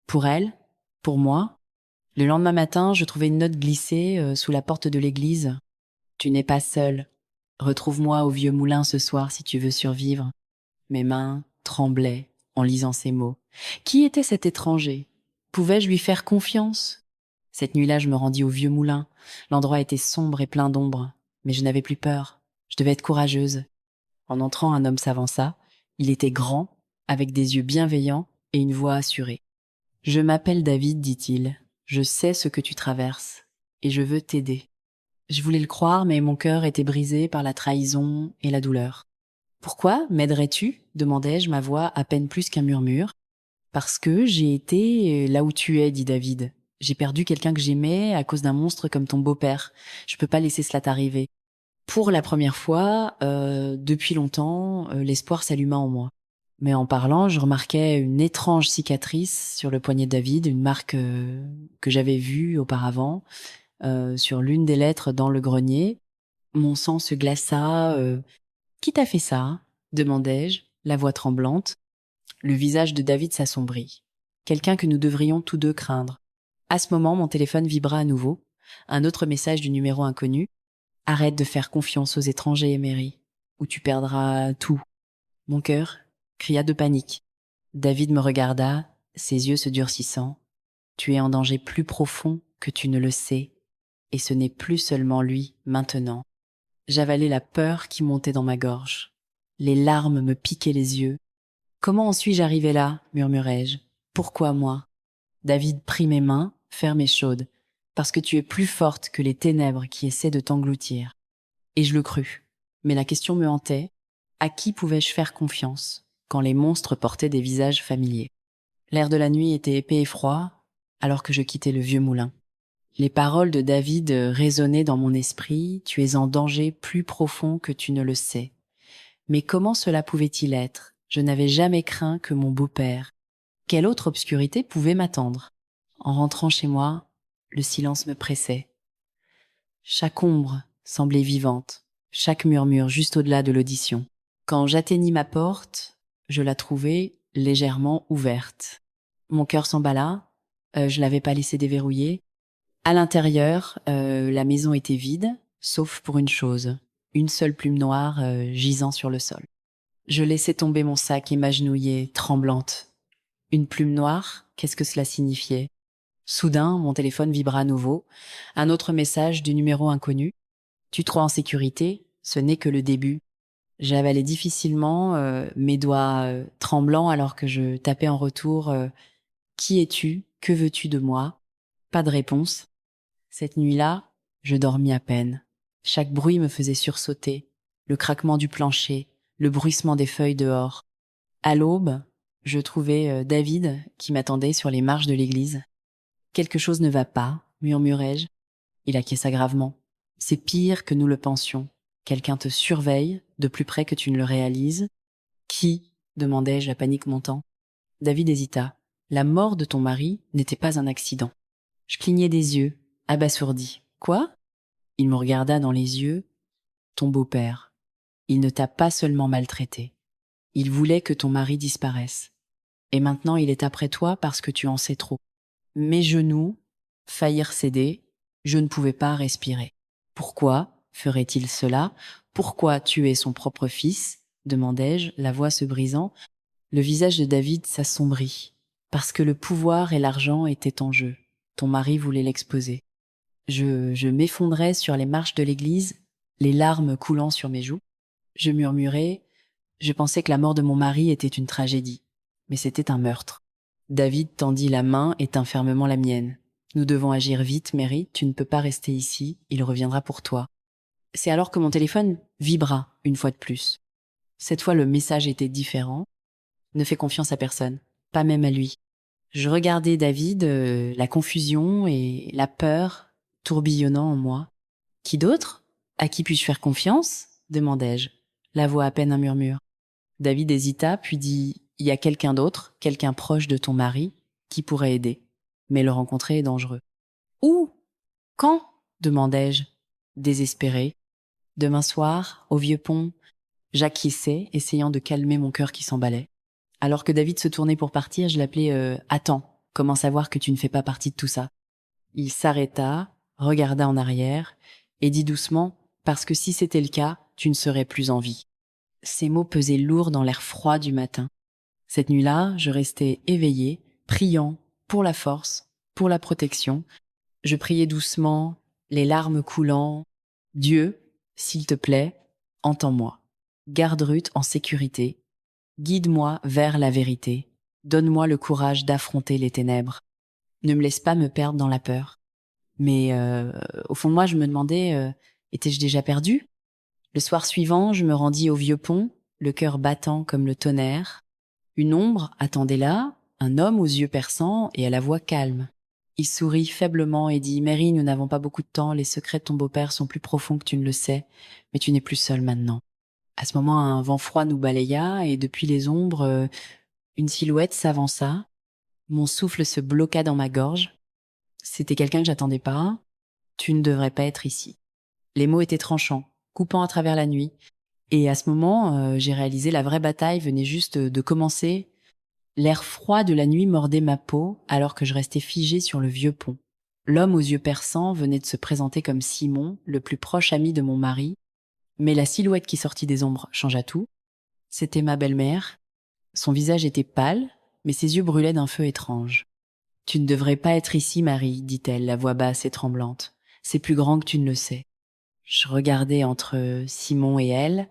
Pour elle, pour moi. Le lendemain matin, je trouvais une note glissée sous la porte de l'église. Tu n'es pas seule. Retrouve-moi au vieux moulin ce soir si tu veux survivre. Mes mains tremblaient en lisant ces mots. Qui était cet étranger? Pouvais-je lui faire confiance? Cette nuit-là, je me rendis au vieux moulin. L'endroit était sombre et plein d'ombre, mais je n'avais plus peur. Je devais être courageuse. En entrant, un homme s'avança. Il était grand, avec des yeux bienveillants et une voix assurée. « Je m'appelle David, dit-il. Je sais ce que tu traverses, et je veux t'aider. » Je voulais le croire, mais mon cœur était brisé par la trahison et la douleur. « Pourquoi m'aiderais-tu » demandai-je, ma voix à peine plus qu'un murmure. « Parce que j'ai été là où tu es, dit David. J'ai perdu quelqu'un que j'aimais à cause d'un monstre comme ton beau-père. Je peux pas laisser cela t'arriver. » Pour la première fois, depuis longtemps, l'espoir s'alluma en moi. Mais en parlant, je remarquais une étrange cicatrice sur le poignet de David, une marque que j'avais vue auparavant, sur l'une des lettres dans le grenier. Mon sang se glaça. Qui t'a fait ça? Demandai-je, la voix tremblante. Le visage de David s'assombrit. Quelqu'un que nous devrions tous deux craindre. À ce moment, mon téléphone vibra à nouveau. Un autre message du numéro inconnu. Arrête de faire confiance aux étrangers, Mary, ou tu perdras tout. Mon cœur cria de panique. David me regarda, ses yeux se durcissant. Tu es en danger plus profond que tu ne le sais, et ce n'est plus seulement lui maintenant. J'avalais la peur qui montait dans ma gorge. Les larmes me piquaient les yeux. Comment en suis-je arrivé là? Murmurai-je. Pourquoi moi? David prit mes mains, fermes et chaudes, parce que tu es plus forte que les ténèbres qui essaient de t'engloutir. Et je le crus. Mais la question me hantait. À qui pouvais-je faire confiance quand les monstres portaient des visages familiers? L'air de la nuit était épais et froid, alors que je quittais le vieux moulin. Les paroles de David résonnaient dans mon esprit. Tu es en danger plus profond que tu ne le sais. Mais comment cela pouvait-il être? Je n'avais jamais craint que mon beau-père. Quelle autre obscurité pouvait m'attendre? En rentrant chez moi, le silence me pressait. Chaque ombre semblait vivante, chaque murmure juste au-delà de l'audition. Quand j'atteignis ma porte, je la trouvai légèrement ouverte. Mon cœur s'emballa, je l'avais pas laissé déverrouiller. À l'intérieur, la maison était vide, sauf pour une chose, une seule plume noire gisant sur le sol. Je laissai tomber mon sac et m'agenouillai, tremblante. Une plume noire, qu'est-ce que cela signifiait? Soudain, mon téléphone vibra à nouveau. Un autre message du numéro inconnu. Tu te crois en sécurité? Ce n'est que le début. J'avalais difficilement, mes doigts tremblants alors que je tapais en retour Qui es-tu? Que veux-tu de moi? Pas de réponse. Cette nuit-là, je dormis à peine. Chaque bruit me faisait sursauter. Le craquement du plancher, le bruissement des feuilles dehors. À l'aube, je trouvai David qui m'attendait sur les marches de l'église. « Quelque chose ne va pas, murmurai-je. Il acquiesça gravement. C'est pire que nous le pensions. Quelqu'un te surveille, de plus près que tu ne le réalises. Qui? Demandai-je, la panique montant. David hésita. La mort de ton mari n'était pas un accident. Je clignai des yeux, abasourdi. Quoi? Il me regarda dans les yeux. Ton beau-père. Il ne t'a pas seulement maltraité. Il voulait que ton mari disparaisse. Et maintenant il est après toi parce que tu en sais trop. Mes genoux faillirent céder, je ne pouvais pas respirer. Pourquoi ferait-il cela? Pourquoi tuer son propre fils? Demandai-je, la voix se brisant. Le visage de David s'assombrit. Parce que le pouvoir et l'argent étaient en jeu. Ton mari voulait l'exposer. Je m'effondrais sur les marches de l'église, les larmes coulant sur mes joues. Je murmurai, je pensais que la mort de mon mari était une tragédie, mais c'était un meurtre. David tendit la main et tint fermement la mienne. Nous devons agir vite, Mary, tu ne peux pas rester ici, il reviendra pour toi. C'est alors que mon téléphone vibra une fois de plus. Cette fois, le message était différent. Ne fais confiance à personne, pas même à lui. Je regardais David, la confusion et la peur tourbillonnant en moi. Qui d'autre? À qui puis-je faire confiance? Demandai-je, la voix à peine un murmure. David hésita, puis dit, il y a quelqu'un d'autre, quelqu'un proche de ton mari, qui pourrait aider. Mais le rencontrer est dangereux. Où? Quand? Demandai-je, désespéré. Demain soir, au vieux pont, j'acquiesçais, essayant de calmer mon cœur qui s'emballait. Alors que David se tournait pour partir, je l'appelais Attends, comment savoir que tu ne fais pas partie de tout ça? Il s'arrêta, regarda en arrière, et dit doucement, parce que si c'était le cas, tu ne serais plus en vie. Ces mots pesaient lourd dans l'air froid du matin. Cette nuit-là, je restais éveillée, priant pour la force, pour la protection. Je priais doucement, les larmes coulant. Dieu, s'il te plaît, entends-moi. Garde Ruth en sécurité. Guide-moi vers la vérité. Donne-moi le courage d'affronter les ténèbres. Ne me laisse pas me perdre dans la peur. Mais au fond de moi, je me demandais, étais-je déjà perdue? Le soir suivant, je me rendis au vieux pont, le cœur battant comme le tonnerre. Une ombre attendait là, un homme aux yeux perçants et à la voix calme. Il sourit faiblement et dit « Mary, nous n'avons pas beaucoup de temps, les secrets de ton beau-père sont plus profonds que tu ne le sais, mais tu n'es plus seule maintenant. » À ce moment, un vent froid nous balaya et depuis les ombres, une silhouette s'avança. Mon souffle se bloqua dans ma gorge. C'était quelqu'un que j'attendais pas. « Tu ne devrais pas être ici. » Les mots étaient tranchants, coupant à travers la nuit. Et à ce moment, j'ai réalisé la vraie bataille venait juste de commencer. L'air froid de la nuit mordait ma peau alors que je restais figée sur le vieux pont. L'homme aux yeux perçants venait de se présenter comme Simon, le plus proche ami de mon mari. Mais la silhouette qui sortit des ombres changea tout. C'était ma belle-mère. Son visage était pâle, mais ses yeux brûlaient d'un feu étrange. « Tu ne devrais pas être ici, Marie, dit-elle, la voix basse et tremblante. C'est plus grand que tu ne le sais. » Je regardais entre Simon et elle,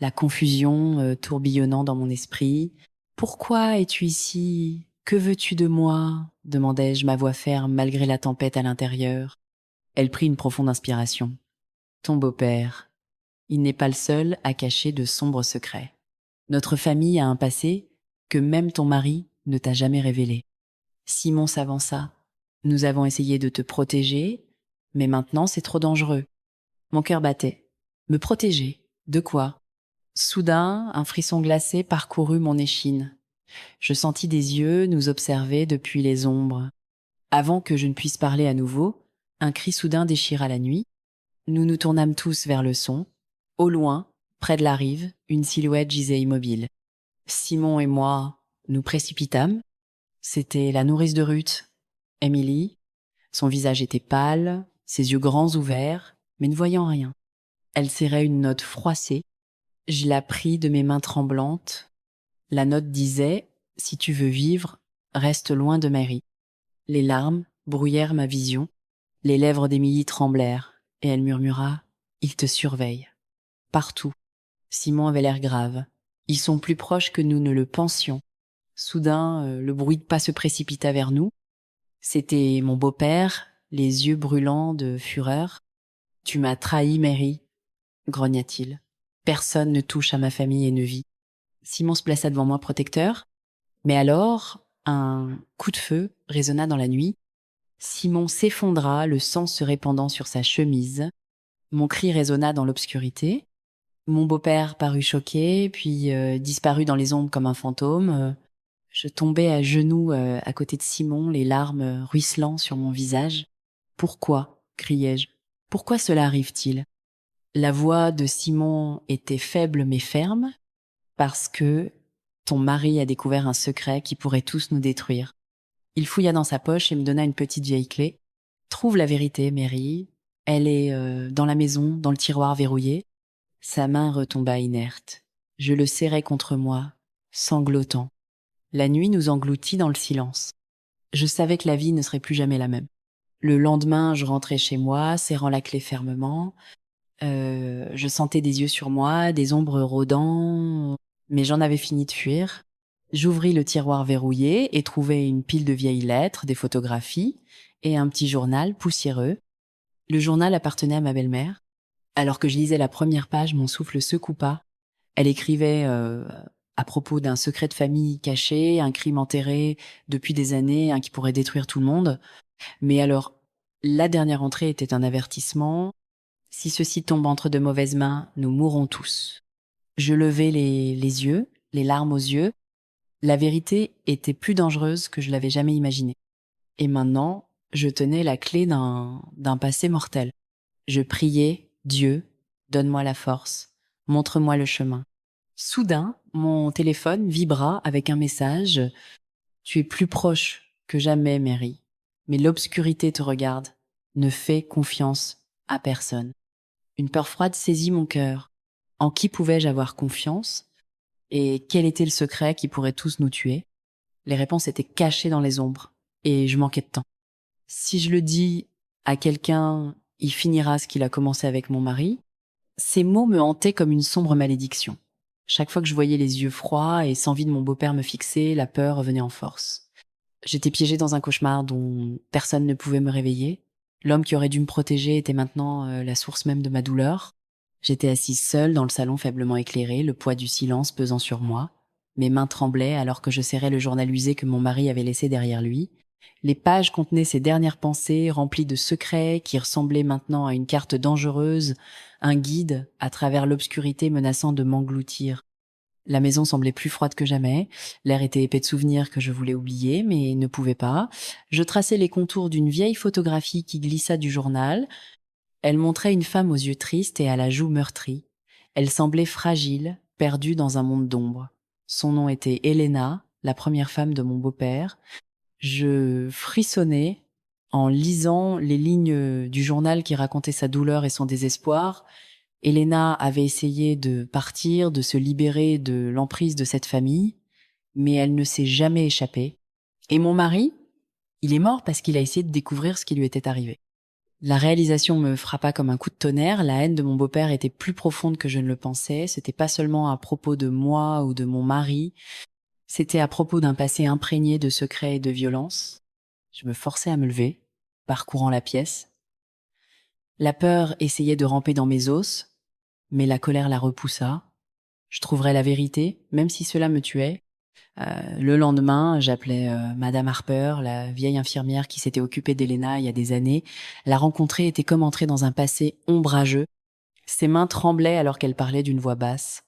la confusion tourbillonnant dans mon esprit. « Pourquoi es-tu ici? Que veux-tu de moi ?» demandai-je, ma voix ferme, malgré la tempête à l'intérieur. Elle prit une profonde inspiration. « Ton beau-père, il n'est pas le seul à cacher de sombres secrets. Notre famille a un passé que même ton mari ne t'a jamais révélé. » Simon s'avança. « Nous avons essayé de te protéger, mais maintenant c'est trop dangereux. » Mon cœur battait. Me protéger? De quoi? Soudain, un frisson glacé parcourut mon échine. Je sentis des yeux nous observer depuis les ombres. Avant que je ne puisse parler à nouveau, un cri soudain déchira la nuit. Nous nous tournâmes tous vers le son. Au loin, près de la rive, une silhouette gisait immobile. Simon et moi, nous précipitâmes. C'était la nourrice de Ruth, Émilie. Son visage était pâle, ses yeux grands ouverts, mais ne voyant rien. Elle serrait une note froissée. Je la pris de mes mains tremblantes. La note disait « Si tu veux vivre, reste loin de Mary ». Les larmes brouillèrent ma vision. Les lèvres d'Émilie tremblèrent, et elle murmura « Il te surveille. » Partout. Simon avait l'air grave. Ils sont plus proches que nous ne le pensions. Soudain, le bruit de pas se précipita vers nous. C'était mon beau-père, les yeux brûlants de fureur. « Tu m'as trahi, Mary », grogna-t-il. « Personne ne touche à ma famille et ne vit. » Simon se plaça devant moi protecteur. Mais alors, un coup de feu résonna dans la nuit. Simon s'effondra, le sang se répandant sur sa chemise. Mon cri résonna dans l'obscurité. Mon beau-père parut choqué, puis disparut dans les ombres comme un fantôme. Je tombai à genoux à côté de Simon, les larmes ruisselant sur mon visage. « Pourquoi ?» criai-je. « Pourquoi cela arrive-t-il ?» La voix de Simon était faible mais ferme, parce que ton mari a découvert un secret qui pourrait tous nous détruire. Il fouilla dans sa poche et me donna une petite vieille clé. « Trouve la vérité, Mary. Elle est dans la maison, dans le tiroir verrouillé. » Sa main retomba inerte. Je le serrai contre moi, sanglotant. La nuit nous engloutit dans le silence. Je savais que la vie ne serait plus jamais la même. Le lendemain, je rentrai chez moi, serrant la clé fermement. Je sentais des yeux sur moi, des ombres rôdant, mais j'en avais fini de fuir. J'ouvris le tiroir verrouillé et trouvai une pile de vieilles lettres, des photographies et un petit journal poussiéreux. Le journal appartenait à ma belle-mère. Alors que je lisais la première page, mon souffle se coupa. Elle écrivait à propos d'un secret de famille caché, un crime enterré depuis des années, un qui pourrait détruire tout le monde. Mais alors, la dernière entrée était un avertissement. Si ceci tombe entre de mauvaises mains, nous mourrons tous. Je levai les yeux, les larmes aux yeux. La vérité était plus dangereuse que je l'avais jamais imaginée. Et maintenant, je tenais la clé d'un passé mortel. Je priais, Dieu, donne-moi la force, montre-moi le chemin. Soudain, mon téléphone vibra avec un message. Tu es plus proche que jamais, Mary. Mais l'obscurité te regarde. Ne fais confiance à personne. Une peur froide saisit mon cœur. En qui pouvais-je avoir confiance? Et quel était le secret qui pourrait tous nous tuer? Les réponses étaient cachées dans les ombres. Et je manquais de temps. Si je le dis à quelqu'un, il finira ce qu'il a commencé avec mon mari. Ces mots me hantaient comme une sombre malédiction. Chaque fois que je voyais les yeux froids et sans vie de mon beau-père me fixer, la peur revenait en force. J'étais piégée dans un cauchemar dont personne ne pouvait me réveiller. L'homme qui aurait dû me protéger était maintenant la source même de ma douleur. J'étais assise seule dans le salon faiblement éclairé, le poids du silence pesant sur moi. Mes mains tremblaient alors que je serrais le journal usé que mon mari avait laissé derrière lui. Les pages contenaient ses dernières pensées, remplies de secrets qui ressemblaient maintenant à une carte dangereuse, un guide à travers l'obscurité menaçant de m'engloutir. La maison semblait plus froide que jamais, l'air était épais de souvenirs que je voulais oublier, mais ne pouvais pas. Je traçais les contours d'une vieille photographie qui glissa du journal. Elle montrait une femme aux yeux tristes et à la joue meurtrie. Elle semblait fragile, perdue dans un monde d'ombre. Son nom était Helena, la première femme de mon beau-père. Je frissonnais en lisant les lignes du journal qui racontait sa douleur et son désespoir. Helena avait essayé de partir, de se libérer de l'emprise de cette famille, mais elle ne s'est jamais échappée. Et mon mari, il est mort parce qu'il a essayé de découvrir ce qui lui était arrivé. La réalisation me frappa comme un coup de tonnerre. La haine de mon beau-père était plus profonde que je ne le pensais. C'était pas seulement à propos de moi ou de mon mari. C'était à propos d'un passé imprégné de secrets et de violence. Je me forçais à me lever, parcourant la pièce. La peur essayait de ramper dans mes os, mais la colère la repoussa. Je trouverais la vérité, même si cela me tuait. Le lendemain, j'appelais Madame Harper, la vieille infirmière qui s'était occupée d'Helena il y a des années. La rencontrer était comme entrer dans un passé ombrageux. Ses mains tremblaient alors qu'elle parlait d'une voix basse.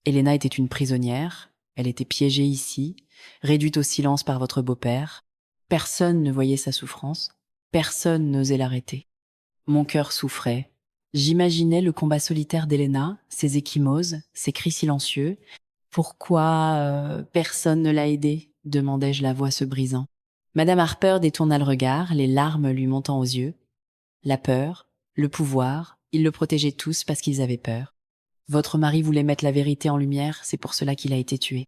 Helena était une prisonnière. Elle était piégée ici, réduite au silence par votre beau-père. Personne ne voyait sa souffrance. Personne n'osait l'arrêter. Mon cœur souffrait. J'imaginais le combat solitaire d'Helena, ses ecchymoses, ses cris silencieux. Pourquoi personne ne l'a aidée demandai-je, la voix se brisant. Madame Harper détourna le regard, les larmes lui montant aux yeux. La peur, le pouvoir, ils le protégeaient tous parce qu'ils avaient peur. Votre mari voulait mettre la vérité en lumière, c'est pour cela qu'il a été tué.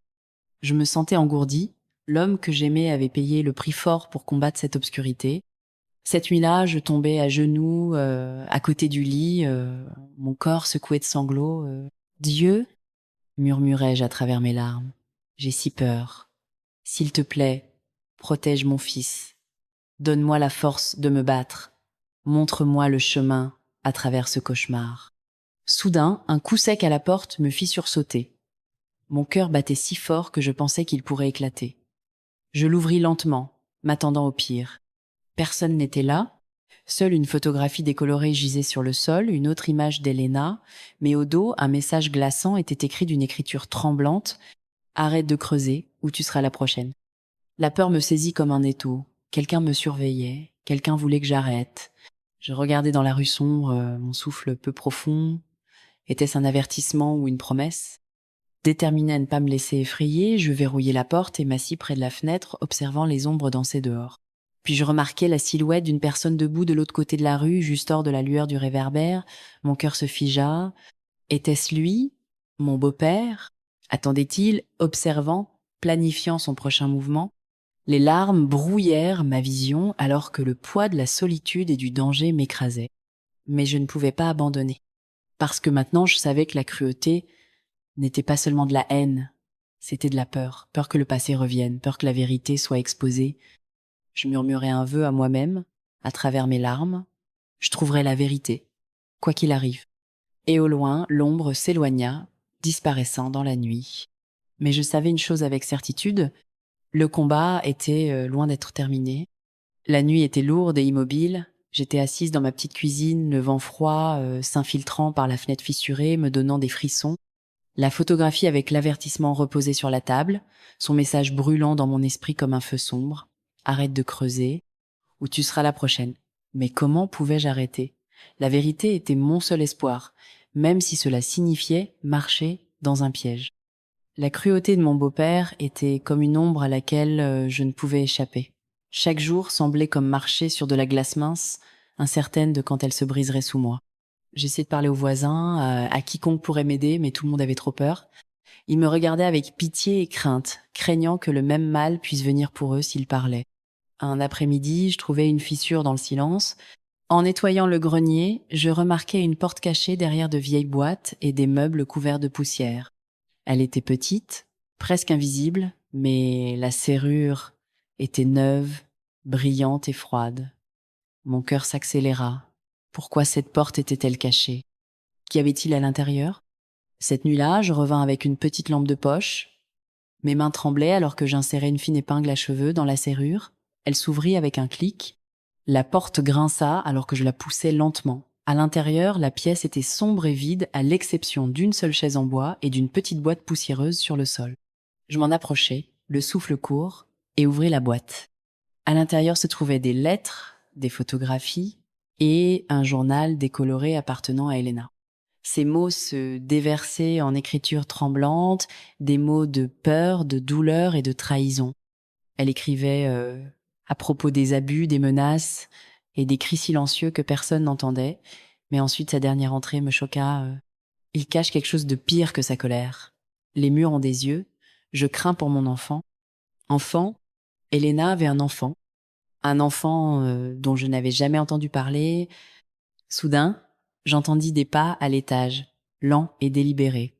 Je me sentais engourdie. L'homme que j'aimais avait payé le prix fort pour combattre cette obscurité. Cette nuit-là, je tombais à genoux, à côté du lit, mon corps secoué de sanglots. Dieu, murmurai-je à travers mes larmes, j'ai si peur. S'il te plaît, protège mon fils. Donne-moi la force de me battre. Montre-moi le chemin à travers ce cauchemar. Soudain, un coup sec à la porte me fit sursauter. Mon cœur battait si fort que je pensais qu'il pourrait éclater. Je l'ouvris lentement, m'attendant au pire. Personne n'était là. Seule une photographie décolorée gisait sur le sol, une autre image d'Helena, mais au dos, un message glaçant était écrit d'une écriture tremblante. Arrête de creuser, ou tu seras la prochaine. La peur me saisit comme un étau. Quelqu'un me surveillait, quelqu'un voulait que j'arrête. Je regardais dans la rue sombre, mon souffle peu profond. Était-ce un avertissement ou une promesse? Déterminée à ne pas me laisser effrayer, je verrouillai la porte et m'assis près de la fenêtre, observant les ombres danser dehors. Puis je remarquai la silhouette d'une personne debout de l'autre côté de la rue, juste hors de la lueur du réverbère. Mon cœur se figea. Était-ce lui, mon beau-père? Attendait-il, observant, planifiant son prochain mouvement? Les larmes brouillèrent ma vision alors que le poids de la solitude et du danger m'écrasait. Mais je ne pouvais pas abandonner. Parce que maintenant, je savais que la cruauté n'était pas seulement de la haine, c'était de la peur. Peur que le passé revienne, peur que la vérité soit exposée. Je murmurais un vœu à moi-même, à travers mes larmes. Je trouverai la vérité, quoi qu'il arrive. Et au loin, l'ombre s'éloigna, disparaissant dans la nuit. Mais je savais une chose avec certitude, le combat était loin d'être terminé. La nuit était lourde et immobile. J'étais assise dans ma petite cuisine, le vent froid s'infiltrant par la fenêtre fissurée, me donnant des frissons. La photographie avec l'avertissement reposé sur la table, son message brûlant dans mon esprit comme un feu sombre. Arrête de creuser, ou tu seras la prochaine. Mais comment pouvais-je arrêter? La vérité était mon seul espoir, même si cela signifiait marcher dans un piège. La cruauté de mon beau-père était comme une ombre à laquelle je ne pouvais échapper. Chaque jour semblait comme marcher sur de la glace mince, incertaine de quand elle se briserait sous moi. J'essayais de parler aux voisins, à quiconque pourrait m'aider, mais tout le monde avait trop peur. Ils me regardaient avec pitié et crainte, craignant que le même mal puisse venir pour eux s'ils parlaient. Un après-midi, je trouvais une fissure dans le silence. En nettoyant le grenier, je remarquai une porte cachée derrière de vieilles boîtes et des meubles couverts de poussière. Elle était petite, presque invisible, mais la serrure était neuve, brillante et froide. Mon cœur s'accéléra. Pourquoi cette porte était-elle cachée? Qu'y avait-il à l'intérieur? Cette nuit-là, je revins avec une petite lampe de poche. Mes mains tremblaient alors que j'insérais une fine épingle à cheveux dans la serrure. Elle s'ouvrit avec un clic. La porte grinça alors que je la poussais lentement. À l'intérieur, la pièce était sombre et vide à l'exception d'une seule chaise en bois et d'une petite boîte poussiéreuse sur le sol. Je m'en approchai, le souffle court, et ouvris la boîte. À l'intérieur se trouvaient des lettres, des photographies et un journal décoloré appartenant à Elena. Ces mots se déversaient en écriture tremblante, des mots de peur, de douleur et de trahison. Elle écrivait à propos des abus, des menaces et des cris silencieux que personne n'entendait. Mais ensuite, sa dernière entrée me choqua. Il cache quelque chose de pire que sa colère. Les murs ont des yeux. Je crains pour mon enfant. Enfant, Elena avait un enfant. Un enfant dont je n'avais jamais entendu parler. Soudain, j'entendis des pas à l'étage, lents et délibérés.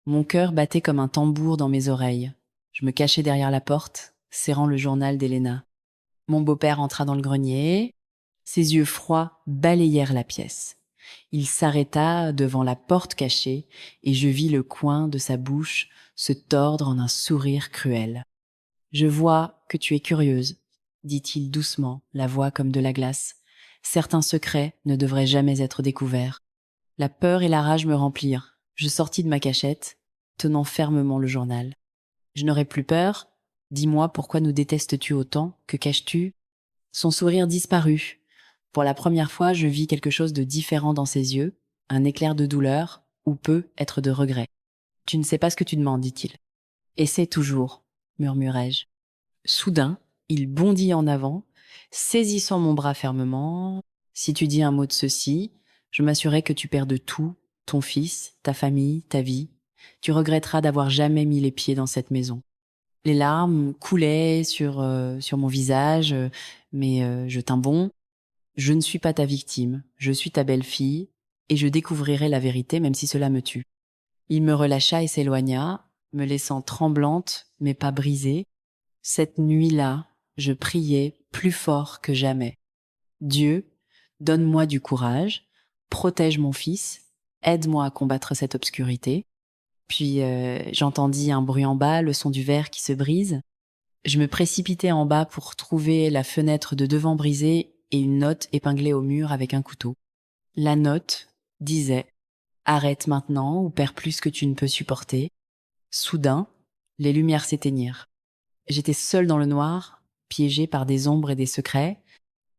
Mon cœur battait comme un tambour dans mes oreilles. Je me cachai derrière la porte, serrant le journal d'Elena. Mon beau-père entra dans le grenier. Ses yeux froids balayèrent la pièce. Il s'arrêta devant la porte cachée et je vis le coin de sa bouche se tordre en un sourire cruel. « Je vois que tu es curieuse, » dit-il doucement, la voix comme de la glace. Certains secrets ne devraient jamais être découverts. La peur et la rage me remplirent. Je sortis de ma cachette, tenant fermement le journal. Je n'aurai plus peur. Dis-moi pourquoi nous détestes-tu autant? Que caches-tu? Son sourire disparut. Pour la première fois, je vis quelque chose de différent dans ses yeux, un éclair de douleur, ou peut être de regret. Tu ne sais pas ce que tu demandes, dit-il. Essaie toujours, murmurai-je. Soudain, il bondit en avant, saisissant mon bras fermement. Si tu dis un mot de ceci, je m'assurerai que tu perdes tout, ton fils, ta famille, ta vie. Tu regretteras d'avoir jamais mis les pieds dans cette maison. Les larmes coulaient sur mon visage, mais je tins bon. Je ne suis pas ta victime, je suis ta belle-fille, et je découvrirai la vérité même si cela me tue. Il me relâcha et s'éloigna, me laissant tremblante, mais pas brisée. Cette nuit-là, je priais plus fort que jamais. Dieu, donne-moi du courage, protège mon fils, aide-moi à combattre cette obscurité. Puis j'entendis un bruit en bas, le son du verre qui se brise. Je me précipitai en bas pour trouver la fenêtre de devant brisée et une note épinglée au mur avec un couteau. La note disait « Arrête maintenant ou perds plus que tu ne peux supporter ». Soudain, les lumières s'éteignirent. J'étais seule dans le noir, piégée par des ombres et des secrets,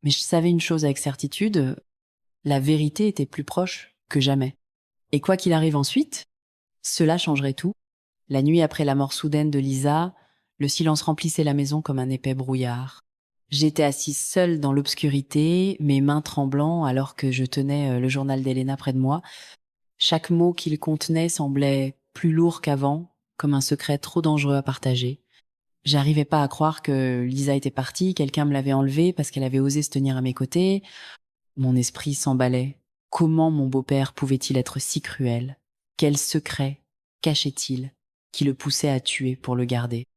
mais je savais une chose avec certitude, la vérité était plus proche que jamais. Et quoi qu'il arrive ensuite, cela changerait tout. La nuit après la mort soudaine de Lisa, le silence remplissait la maison comme un épais brouillard. J'étais assise seule dans l'obscurité, mes mains tremblant alors que je tenais le journal d'Elena près de moi. Chaque mot qu'il contenait semblait plus lourd qu'avant, comme un secret trop dangereux à partager. J'arrivais pas à croire que Lisa était partie, quelqu'un me l'avait enlevée parce qu'elle avait osé se tenir à mes côtés. Mon esprit s'emballait. Comment mon beau-père pouvait-il être si cruel? Quel secret cachait-il qui le poussait à tuer pour le garder?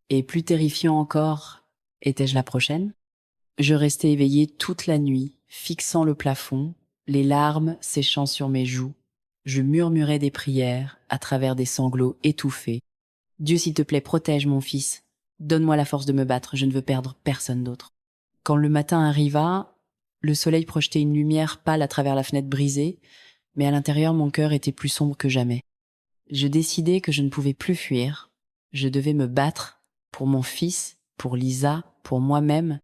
Et plus terrifiant encore, étais-je la prochaine? Je restais éveillée toute la nuit, fixant le plafond, les larmes séchant sur mes joues. Je murmurais des prières à travers des sanglots étouffés. Dieu, s'il te plaît, protège mon fils. Donne-moi la force de me battre, je ne veux perdre personne d'autre. Quand le matin arriva, le soleil projetait une lumière pâle à travers la fenêtre brisée, mais à l'intérieur mon cœur était plus sombre que jamais. Je décidai que je ne pouvais plus fuir. Je devais me battre pour mon fils, pour Lisa, pour moi-même.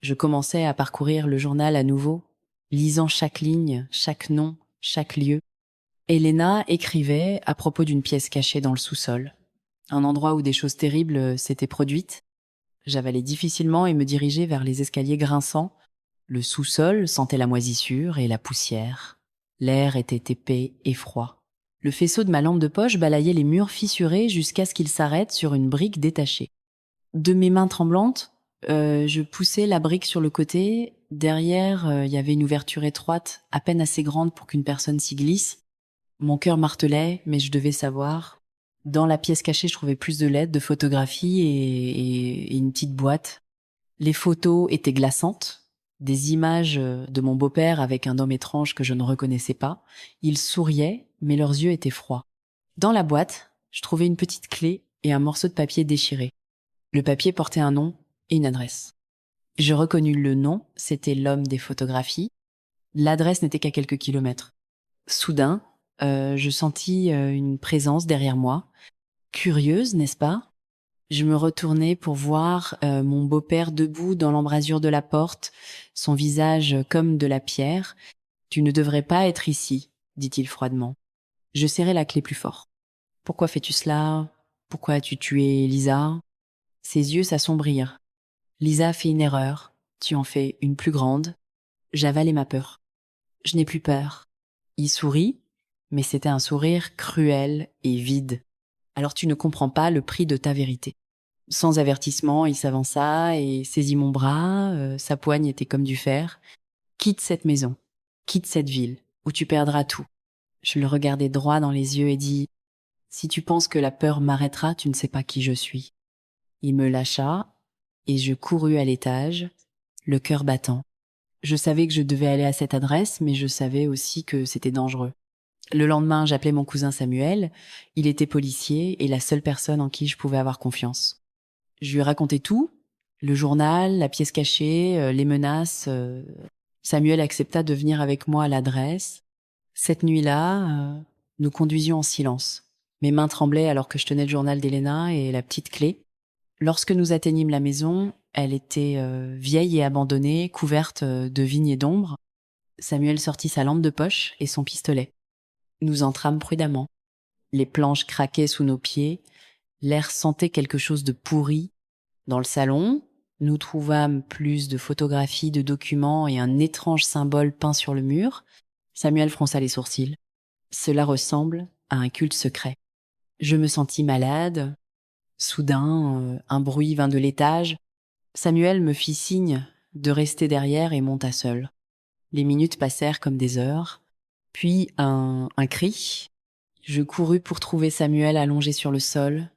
Je commençais à parcourir le journal à nouveau, lisant chaque ligne, chaque nom, chaque lieu. Elena écrivait à propos d'une pièce cachée dans le sous-sol, un endroit où des choses terribles s'étaient produites. J'avalais difficilement et me dirigeais vers les escaliers grinçants. Le sous-sol sentait la moisissure et la poussière. L'air était épais et froid. Le faisceau de ma lampe de poche balayait les murs fissurés jusqu'à ce qu'il s'arrête sur une brique détachée. De mes mains tremblantes, je poussais la brique sur le côté. Derrière, il y avait une ouverture étroite, à peine assez grande pour qu'une personne s'y glisse. Mon cœur martelait, mais je devais savoir. Dans la pièce cachée, je trouvais plus de lettres, de photographies et une petite boîte. Les photos étaient glaçantes. Des images de mon beau-père avec un homme étrange que je ne reconnaissais pas. Ils souriaient, mais leurs yeux étaient froids. Dans la boîte, je trouvais une petite clé et un morceau de papier déchiré. Le papier portait un nom et une adresse. Je reconnus le nom, c'était l'homme des photographies. L'adresse n'était qu'à quelques kilomètres. Soudain, je sentis une présence derrière moi. Curieuse, n'est-ce pas? Je me retournai pour voir mon beau-père debout dans l'embrasure de la porte, son visage comme de la pierre. « Tu ne devrais pas être ici », dit-il froidement. Je serrai la clé plus fort. « Pourquoi fais-tu cela? Pourquoi as-tu tué Lisa ?» Ses yeux s'assombrirent. « Lisa a fait une erreur. Tu en fais une plus grande. » J'avalai ma peur. « Je n'ai plus peur. » Il sourit, mais c'était un sourire cruel et vide. « Alors tu ne comprends pas le prix de ta vérité. » Sans avertissement, il s'avança et saisit mon bras. Sa poigne était comme du fer. « Quitte cette maison. Quitte cette ville, où tu perdras tout. » Je le regardai droit dans les yeux et dis « Si tu penses que la peur m'arrêtera, tu ne sais pas qui je suis. » Il me lâcha et je courus à l'étage, le cœur battant. Je savais que je devais aller à cette adresse, mais je savais aussi que c'était dangereux. Le lendemain, j'appelai mon cousin Samuel. Il était policier et la seule personne en qui je pouvais avoir confiance. Je lui racontai tout, le journal, la pièce cachée, les menaces. Samuel accepta de venir avec moi à l'adresse. Cette nuit-là, nous conduisions en silence. Mes mains tremblaient alors que je tenais le journal d'Elena et la petite clé. Lorsque nous atteignîmes la maison, elle était vieille et abandonnée, couverte de vignes et d'ombre. Samuel sortit sa lampe de poche et son pistolet. Nous entrâmes prudemment. Les planches craquaient sous nos pieds. L'air sentait quelque chose de pourri. Dans le salon, nous trouvâmes plus de photographies, de documents et un étrange symbole peint sur le mur. Samuel fronça les sourcils. Cela ressemble à un culte secret. Je me sentis malade. Soudain, un bruit vint de l'étage. Samuel me fit signe de rester derrière et monta seul. Les minutes passèrent comme des heures. Puis un cri. Je courus pour trouver Samuel allongé sur le sol,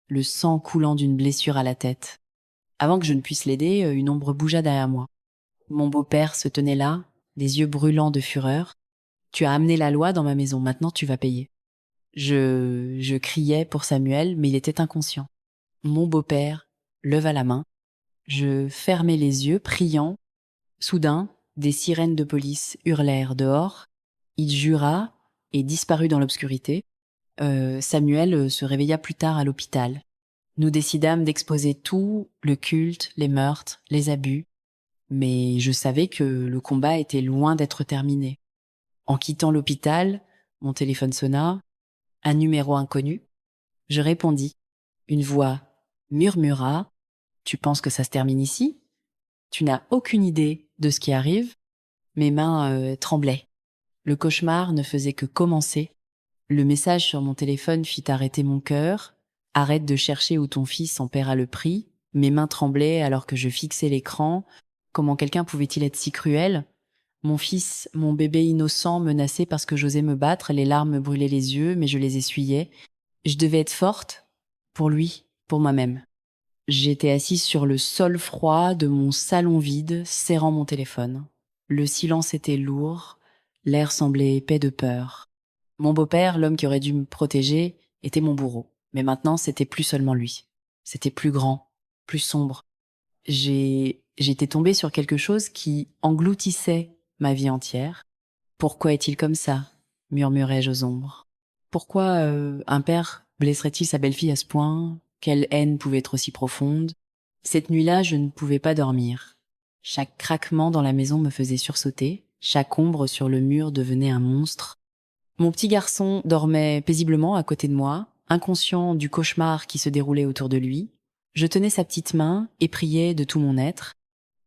le sang coulant d'une blessure à la tête. Avant que je ne puisse l'aider, une ombre bougea derrière moi. Mon beau-père se tenait là, les yeux brûlants de fureur. « Tu as amené la loi dans ma maison, maintenant tu vas payer. » Je criais pour Samuel, mais il était inconscient. Mon beau-père leva la main. Je fermai les yeux, priant. Soudain, des sirènes de police hurlèrent dehors. Il jura et disparut dans l'obscurité. Samuel se réveilla plus tard à l'hôpital. Nous décidâmes d'exposer tout, le culte, les meurtres, les abus. Mais je savais que le combat était loin d'être terminé. En quittant l'hôpital, mon téléphone sonna. Un numéro inconnu. Je répondis. Une voix murmura. « Tu penses que ça se termine ici? Tu n'as aucune idée de ce qui arrive. » Mes mains tremblaient. Le cauchemar ne faisait que commencer. Le message sur mon téléphone fit arrêter mon cœur. « Arrête de chercher où ton fils en paiera le prix. » Mes mains tremblaient alors que je fixais l'écran. Comment quelqu'un pouvait-il être si cruel? Mon fils, mon bébé innocent, menacé parce que j'osais me battre, les larmes me brûlaient les yeux, mais je les essuyais. Je devais être forte pour lui, pour moi-même. J'étais assise sur le sol froid de mon salon vide, serrant mon téléphone. Le silence était lourd, l'air semblait épais de peur. Mon beau-père, l'homme qui aurait dû me protéger, était mon bourreau. Mais maintenant, c'était plus seulement lui. C'était plus grand, plus sombre. J'étais tombée sur quelque chose qui engloutissait ma vie entière. Pourquoi est-il comme ça? Murmurai-je aux ombres. Pourquoi un père blesserait-il sa belle-fille à ce point? Quelle haine pouvait être aussi profonde? Cette nuit-là, je ne pouvais pas dormir. Chaque craquement dans la maison me faisait sursauter, chaque ombre sur le mur devenait un monstre. Mon petit garçon dormait paisiblement à côté de moi, inconscient du cauchemar qui se déroulait autour de lui. Je tenais sa petite main et priais de tout mon être.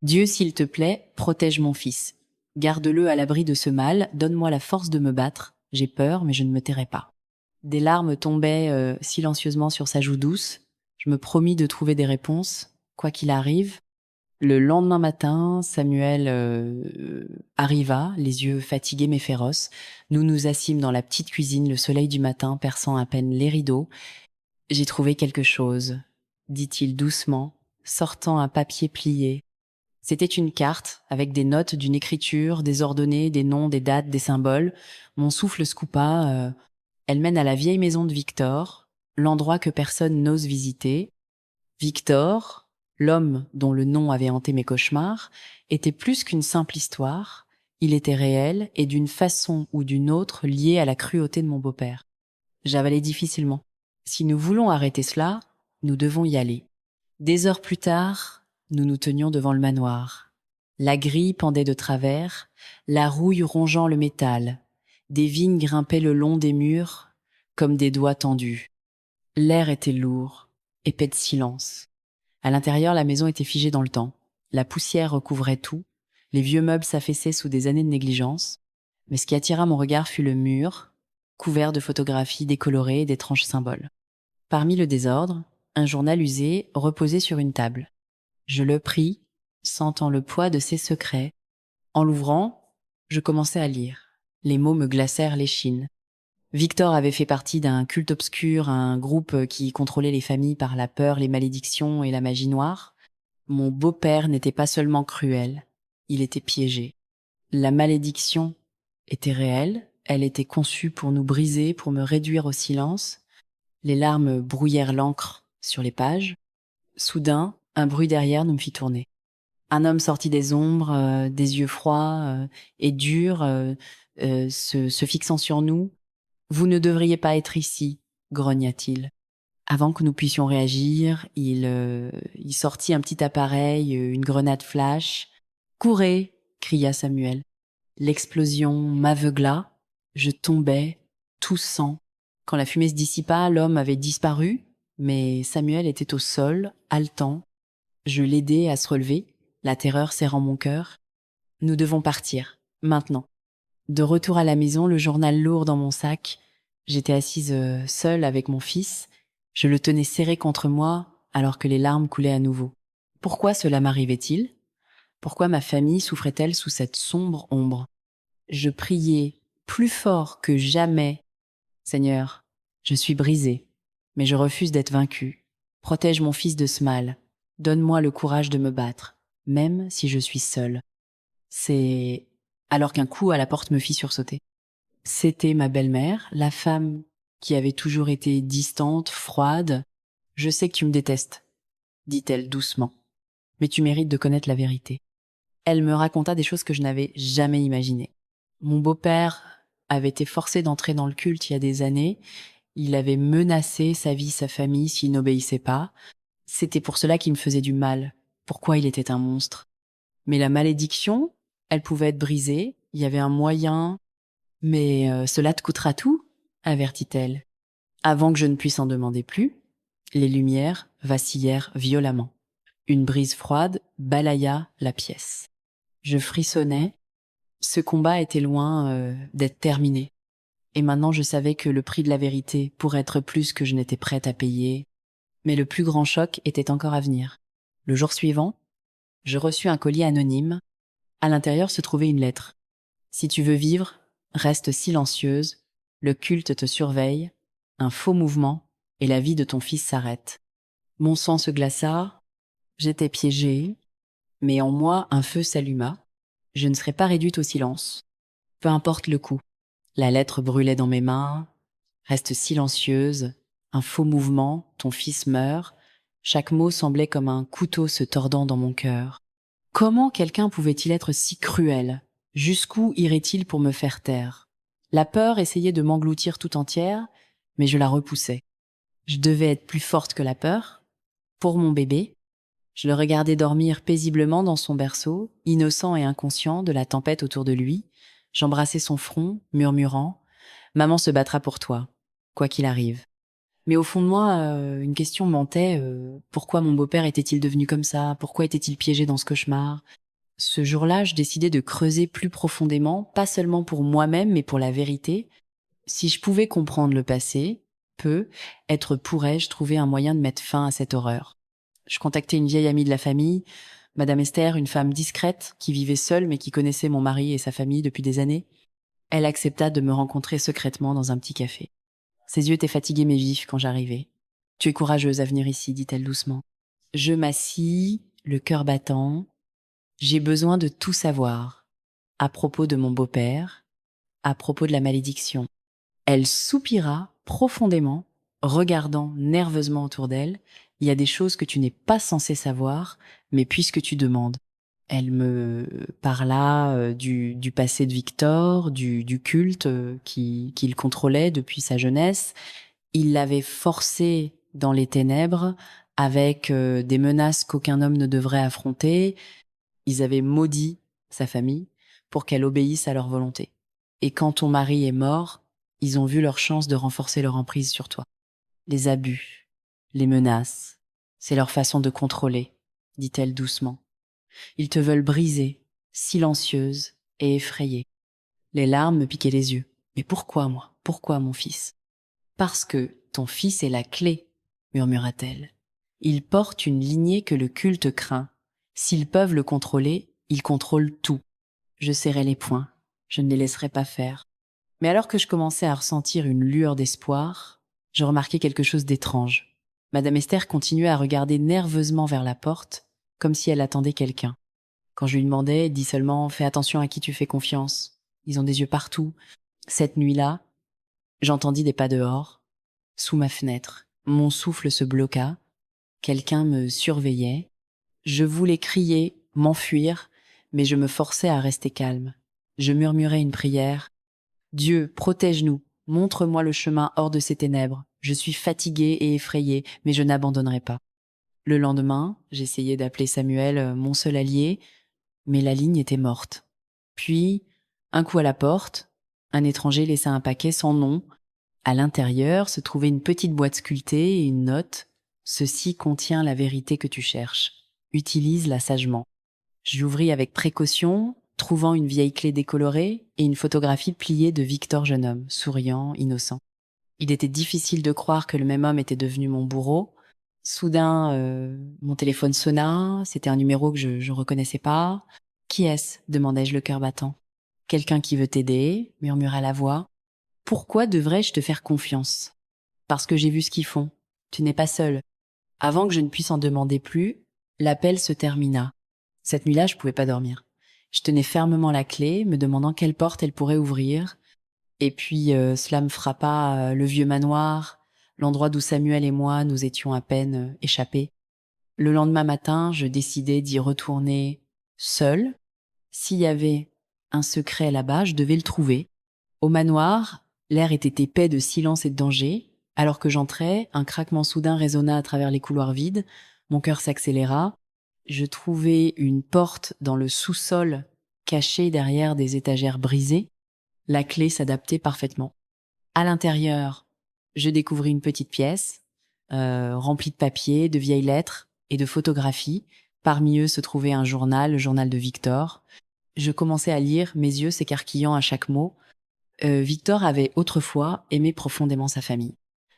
Dieu, s'il te plaît, protège mon fils. Garde-le à l'abri de ce mal, donne-moi la force de me battre. J'ai peur, mais je ne me tairai pas. Des larmes tombaient silencieusement sur sa joue douce. Je me promis de trouver des réponses, quoi qu'il arrive. Le lendemain matin, Samuel arriva, les yeux fatigués mais féroces. Nous nous assîmes dans la petite cuisine, le soleil du matin perçant à peine les rideaux. J'ai trouvé quelque chose, dit-il doucement, sortant un papier plié. C'était une carte avec des notes d'une écriture désordonnée, des noms, des dates, des symboles. Mon souffle se coupa. Elle mène à la vieille maison de Victor, l'endroit que personne n'ose visiter. Victor, l'homme dont le nom avait hanté mes cauchemars, était plus qu'une simple histoire. Il était réel et d'une façon ou d'une autre lié à la cruauté de mon beau-père. J'avalais difficilement. Si nous voulons arrêter cela, nous devons y aller. Des heures plus tard, nous nous tenions devant le manoir. La grille pendait de travers, la rouille rongeant le métal. Des vignes grimpaient le long des murs, comme des doigts tendus. L'air était lourd, épais de silence. À l'intérieur, la maison était figée dans le temps. La poussière recouvrait tout. Les vieux meubles s'affaissaient sous des années de négligence. Mais ce qui attira mon regard fut le mur, couvert de photographies décolorées et d'étranges symboles. Parmi le désordre, un journal usé reposait sur une table. Je le pris, sentant le poids de ses secrets. En l'ouvrant, je commençai à lire. Les mots me glacèrent l'échine. Victor avait fait partie d'un culte obscur, un groupe qui contrôlait les familles par la peur, les malédictions et la magie noire. Mon beau-père n'était pas seulement cruel, il était piégé. La malédiction était réelle, elle était conçue pour nous briser, pour me réduire au silence. Les larmes brouillèrent l'encre sur les pages. Soudain, un bruit derrière nous me fit tourner. Un homme sortit des ombres, des yeux froids et durs, se fixant sur nous. « Vous ne devriez pas être ici », grogna-t-il. Avant que nous puissions réagir, il sortit un petit appareil, une grenade flash. « Courez !» cria Samuel. L'explosion m'aveugla. Je tombais, tout sang. Quand la fumée se dissipa, l'homme avait disparu, mais Samuel était au sol, haletant. Je l'aidai à se relever, la terreur serrant mon cœur. Nous devons partir, maintenant. De retour à la maison, le journal lourd dans mon sac, j'étais assise seule avec mon fils. Je le tenais serré contre moi alors que les larmes coulaient à nouveau. Pourquoi cela m'arrivait-il? Pourquoi ma famille souffrait-elle sous cette sombre ombre? Je priais plus fort que jamais. Seigneur, je suis brisée, mais je refuse d'être vaincue. Protège mon fils de ce mal. Donne-moi le courage de me battre, même si je suis seule. C'est alors qu'un coup à la porte me fit sursauter. C'était ma belle-mère, la femme qui avait toujours été distante, froide. « Je sais que tu me détestes », dit-elle doucement, « mais tu mérites de connaître la vérité. » Elle me raconta des choses que je n'avais jamais imaginées. Mon beau-père avait été forcé d'entrer dans le culte il y a des années. Il avait menacé sa vie, sa famille s'il n'obéissait pas. C'était pour cela qu'il me faisait du mal. Pourquoi il était un monstre? Mais la malédiction, elle pouvait être brisée. Il y avait un moyen. Mais cela te coûtera tout, avertit-elle. Avant que je ne puisse en demander plus, les lumières vacillèrent violemment. Une brise froide balaya la pièce. Je frissonnais. Ce combat était loin d'être terminé. Et maintenant je savais que le prix de la vérité pourrait être plus que je n'étais prête à payer. Mais le plus grand choc était encore à venir. Le jour suivant, je reçus un colis anonyme. À l'intérieur se trouvait une lettre. Si tu veux vivre, reste silencieuse, le culte te surveille, un faux mouvement, et la vie de ton fils s'arrête. Mon sang se glaça, j'étais piégée, mais en moi un feu s'alluma. Je ne serais pas réduite au silence. Peu importe le coup. La lettre brûlait dans mes mains. Reste silencieuse. Un faux mouvement, ton fils meurt. Chaque mot semblait comme un couteau se tordant dans mon cœur. Comment quelqu'un pouvait-il être si cruel? Jusqu'où irait-il pour me faire taire? La peur essayait de m'engloutir tout entière, mais je la repoussais. Je devais être plus forte que la peur. Pour mon bébé, je le regardais dormir paisiblement dans son berceau, innocent et inconscient de la tempête autour de lui. J'embrassais son front, murmurant « Maman se battra pour toi, quoi qu'il arrive ». Mais au fond de moi, une question mentait. Pourquoi mon beau-père était-il devenu comme ça? Pourquoi était-il piégé dans ce cauchemar? Ce jour-là, je décidais de creuser plus profondément, pas seulement pour moi-même, mais pour la vérité. Si je pouvais comprendre le passé, être pourrais-je trouver un moyen de mettre fin à cette horreur. Je contactais une vieille amie de la famille, Madame Esther, une femme discrète, qui vivait seule mais qui connaissait mon mari et sa famille depuis des années. Elle accepta de me rencontrer secrètement dans un petit café. Ses yeux étaient fatigués mais vifs quand j'arrivais. « Tu es courageuse à venir ici, dit-elle doucement. » Je m'assis, le cœur battant. J'ai besoin de tout savoir. À propos de mon beau-père, à propos de la malédiction. Elle soupira profondément, regardant nerveusement autour d'elle. Il y a des choses que tu n'es pas censé savoir, mais puisque tu demandes. Elle me parla du passé de Victor, du culte qu'il contrôlait depuis sa jeunesse. Il l'avait forcé dans les ténèbres avec des menaces qu'aucun homme ne devrait affronter. Ils avaient maudit sa famille pour qu'elle obéisse à leur volonté. Et quand ton mari est mort, ils ont vu leur chance de renforcer leur emprise sur toi. Les abus, les menaces, c'est leur façon de contrôler, dit-elle doucement. Ils te veulent briser, silencieuse et effrayée. Les larmes me piquaient les yeux. Mais pourquoi moi? Pourquoi mon fils? Parce que ton fils est la clé, murmura-t-elle. Il porte une lignée que le culte craint. S'ils peuvent le contrôler, ils contrôlent tout. Je serrai les poings. Je ne les laisserai pas faire. Mais alors que je commençais à ressentir une lueur d'espoir, je remarquai quelque chose d'étrange. Madame Esther continuait à regarder nerveusement vers la porte, comme si elle attendait quelqu'un. Quand je lui demandais, elle dit seulement « Fais attention à qui tu fais confiance. Ils ont des yeux partout. » Cette nuit-là, j'entendis des pas dehors, sous ma fenêtre. Mon souffle se bloqua. Quelqu'un me surveillait. Je voulais crier, m'enfuir, mais je me forçais à rester calme. Je murmurais une prière. « Dieu, protège-nous. Montre-moi le chemin hors de ces ténèbres. Je suis fatiguée et effrayée, mais je n'abandonnerai pas. » Le lendemain, j'essayais d'appeler Samuel, mon seul allié, mais la ligne était morte. Puis, un coup à la porte, un étranger laissa un paquet sans nom. À l'intérieur se trouvait une petite boîte sculptée et une note. « Ceci contient la vérité que tu cherches. Utilise-la sagement. » J'ouvris avec précaution, trouvant une vieille clé décolorée et une photographie pliée de Victor jeune homme, souriant, innocent. Il était difficile de croire que le même homme était devenu mon bourreau. Soudain, mon téléphone sonna, c'était un numéro que je reconnaissais pas. « Qui est-ce » demandai-je le cœur battant. « Quelqu'un qui veut t'aider » murmura la voix. « Pourquoi devrais-je te faire confiance ?»« Parce que j'ai vu ce qu'ils font. Tu n'es pas seul. » Avant que je ne puisse en demander plus, l'appel se termina. Cette nuit-là, je pouvais pas dormir. Je tenais fermement la clé, me demandant quelle porte elle pourrait ouvrir. Et puis, cela me frappa, le vieux manoir, l'endroit d'où Samuel et moi nous étions à peine échappés. Le lendemain matin, je décidai d'y retourner seule. S'il y avait un secret là-bas, je devais le trouver. Au manoir, l'air était épais de silence et de danger. Alors que j'entrais, un craquement soudain résonna à travers les couloirs vides. Mon cœur s'accéléra. Je trouvai une porte dans le sous-sol, cachée derrière des étagères brisées. La clé s'adaptait parfaitement. À l'intérieur, je découvris une petite pièce, remplie de papiers, de vieilles lettres et de photographies. Parmi eux se trouvait un journal, le journal de Victor. Je commençais à lire, mes yeux s'écarquillant à chaque mot. Victor avait autrefois aimé profondément sa famille.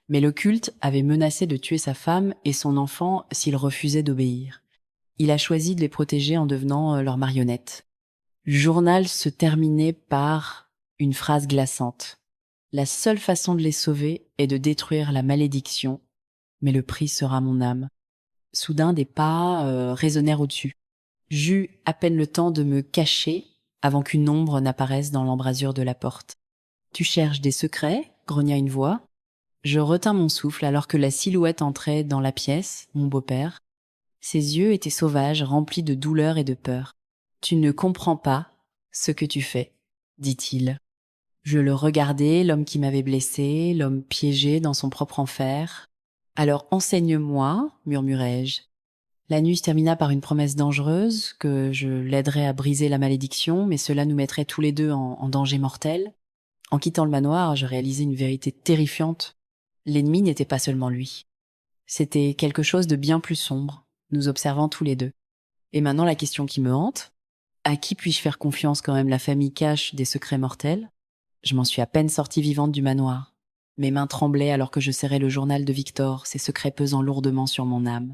Mais le culte avait menacé de tuer sa femme et son enfant s'il refusait d'obéir. Il a choisi de les protéger en devenant leur marionnette. Le journal se terminait par une phrase glaçante. La seule façon de les sauver est de détruire la malédiction, mais le prix sera mon âme. Soudain, des pas résonnèrent au-dessus. J'eus à peine le temps de me cacher avant qu'une ombre n'apparaisse dans l'embrasure de la porte. « Tu cherches des secrets ?» grogna une voix. Je retins mon souffle alors que la silhouette entrait dans la pièce, mon beau-père. Ses yeux étaient sauvages, remplis de douleur et de peur. « Tu ne comprends pas ce que tu fais, » dit-il. Je le regardais, l'homme qui m'avait blessé, l'homme piégé dans son propre enfer. « Alors enseigne-moi, murmurai-je. » La nuit se termina par une promesse dangereuse, que je l'aiderais à briser la malédiction, mais cela nous mettrait tous les deux en danger mortel. En quittant le manoir, je réalisais une vérité terrifiante. L'ennemi n'était pas seulement lui. C'était quelque chose de bien plus sombre, nous observant tous les deux. Et maintenant la question qui me hante, à qui puis-je faire confiance quand même la famille cache des secrets mortels? Je m'en suis à peine sortie vivante du manoir. Mes mains tremblaient alors que je serrais le journal de Victor, ses secrets pesant lourdement sur mon âme.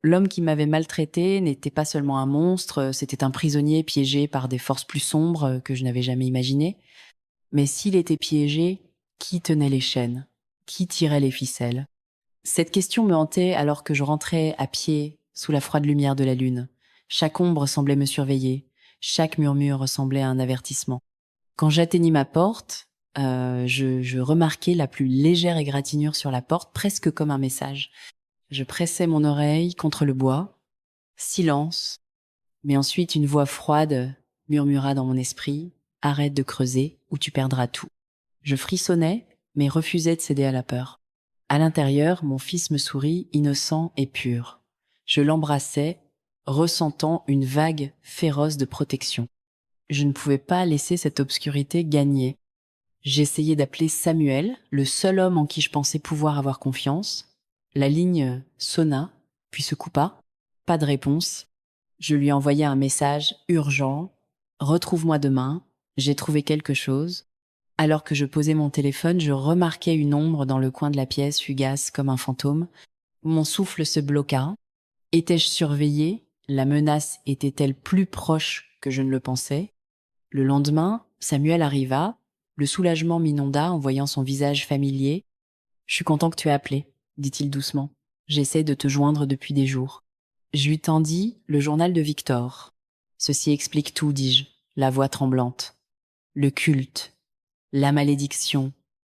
L'homme qui m'avait maltraité n'était pas seulement un monstre, c'était un prisonnier piégé par des forces plus sombres que je n'avais jamais imaginées. Mais s'il était piégé, qui tenait les chaînes? Qui tirait les ficelles? Cette question me hantait alors que je rentrais à pied sous la froide lumière de la lune. Chaque ombre semblait me surveiller, chaque murmure ressemblait à un avertissement. Quand j'atteignis ma porte, je remarquai la plus légère égratignure sur la porte, presque comme un message. Je pressai mon oreille contre le bois. Silence. Mais ensuite, une voix froide murmura dans mon esprit. Arrête de creuser ou tu perdras tout. Je frissonnais, mais refusais de céder à la peur. À l'intérieur, mon fils me sourit, innocent et pur. Je l'embrassais, ressentant une vague féroce de protection. Je ne pouvais pas laisser cette obscurité gagner. J'essayais d'appeler Samuel, le seul homme en qui je pensais pouvoir avoir confiance. La ligne sonna, puis se coupa. Pas de réponse. Je lui envoyai un message urgent. « Retrouve-moi demain, j'ai trouvé quelque chose. » Alors que je posais mon téléphone, je remarquai une ombre dans le coin de la pièce, fugace comme un fantôme. Mon souffle se bloqua. Étais-je surveillée? La menace était-elle plus proche que je ne le pensais? Le lendemain, Samuel arriva. Le soulagement m'inonda en voyant son visage familier. « Je suis content que tu aies appelé, » dit-il doucement. « J'essaie de te joindre depuis des jours. » Je lui tendis le journal de Victor. « Ceci explique tout, dis-je, la voix tremblante. Le culte, la malédiction,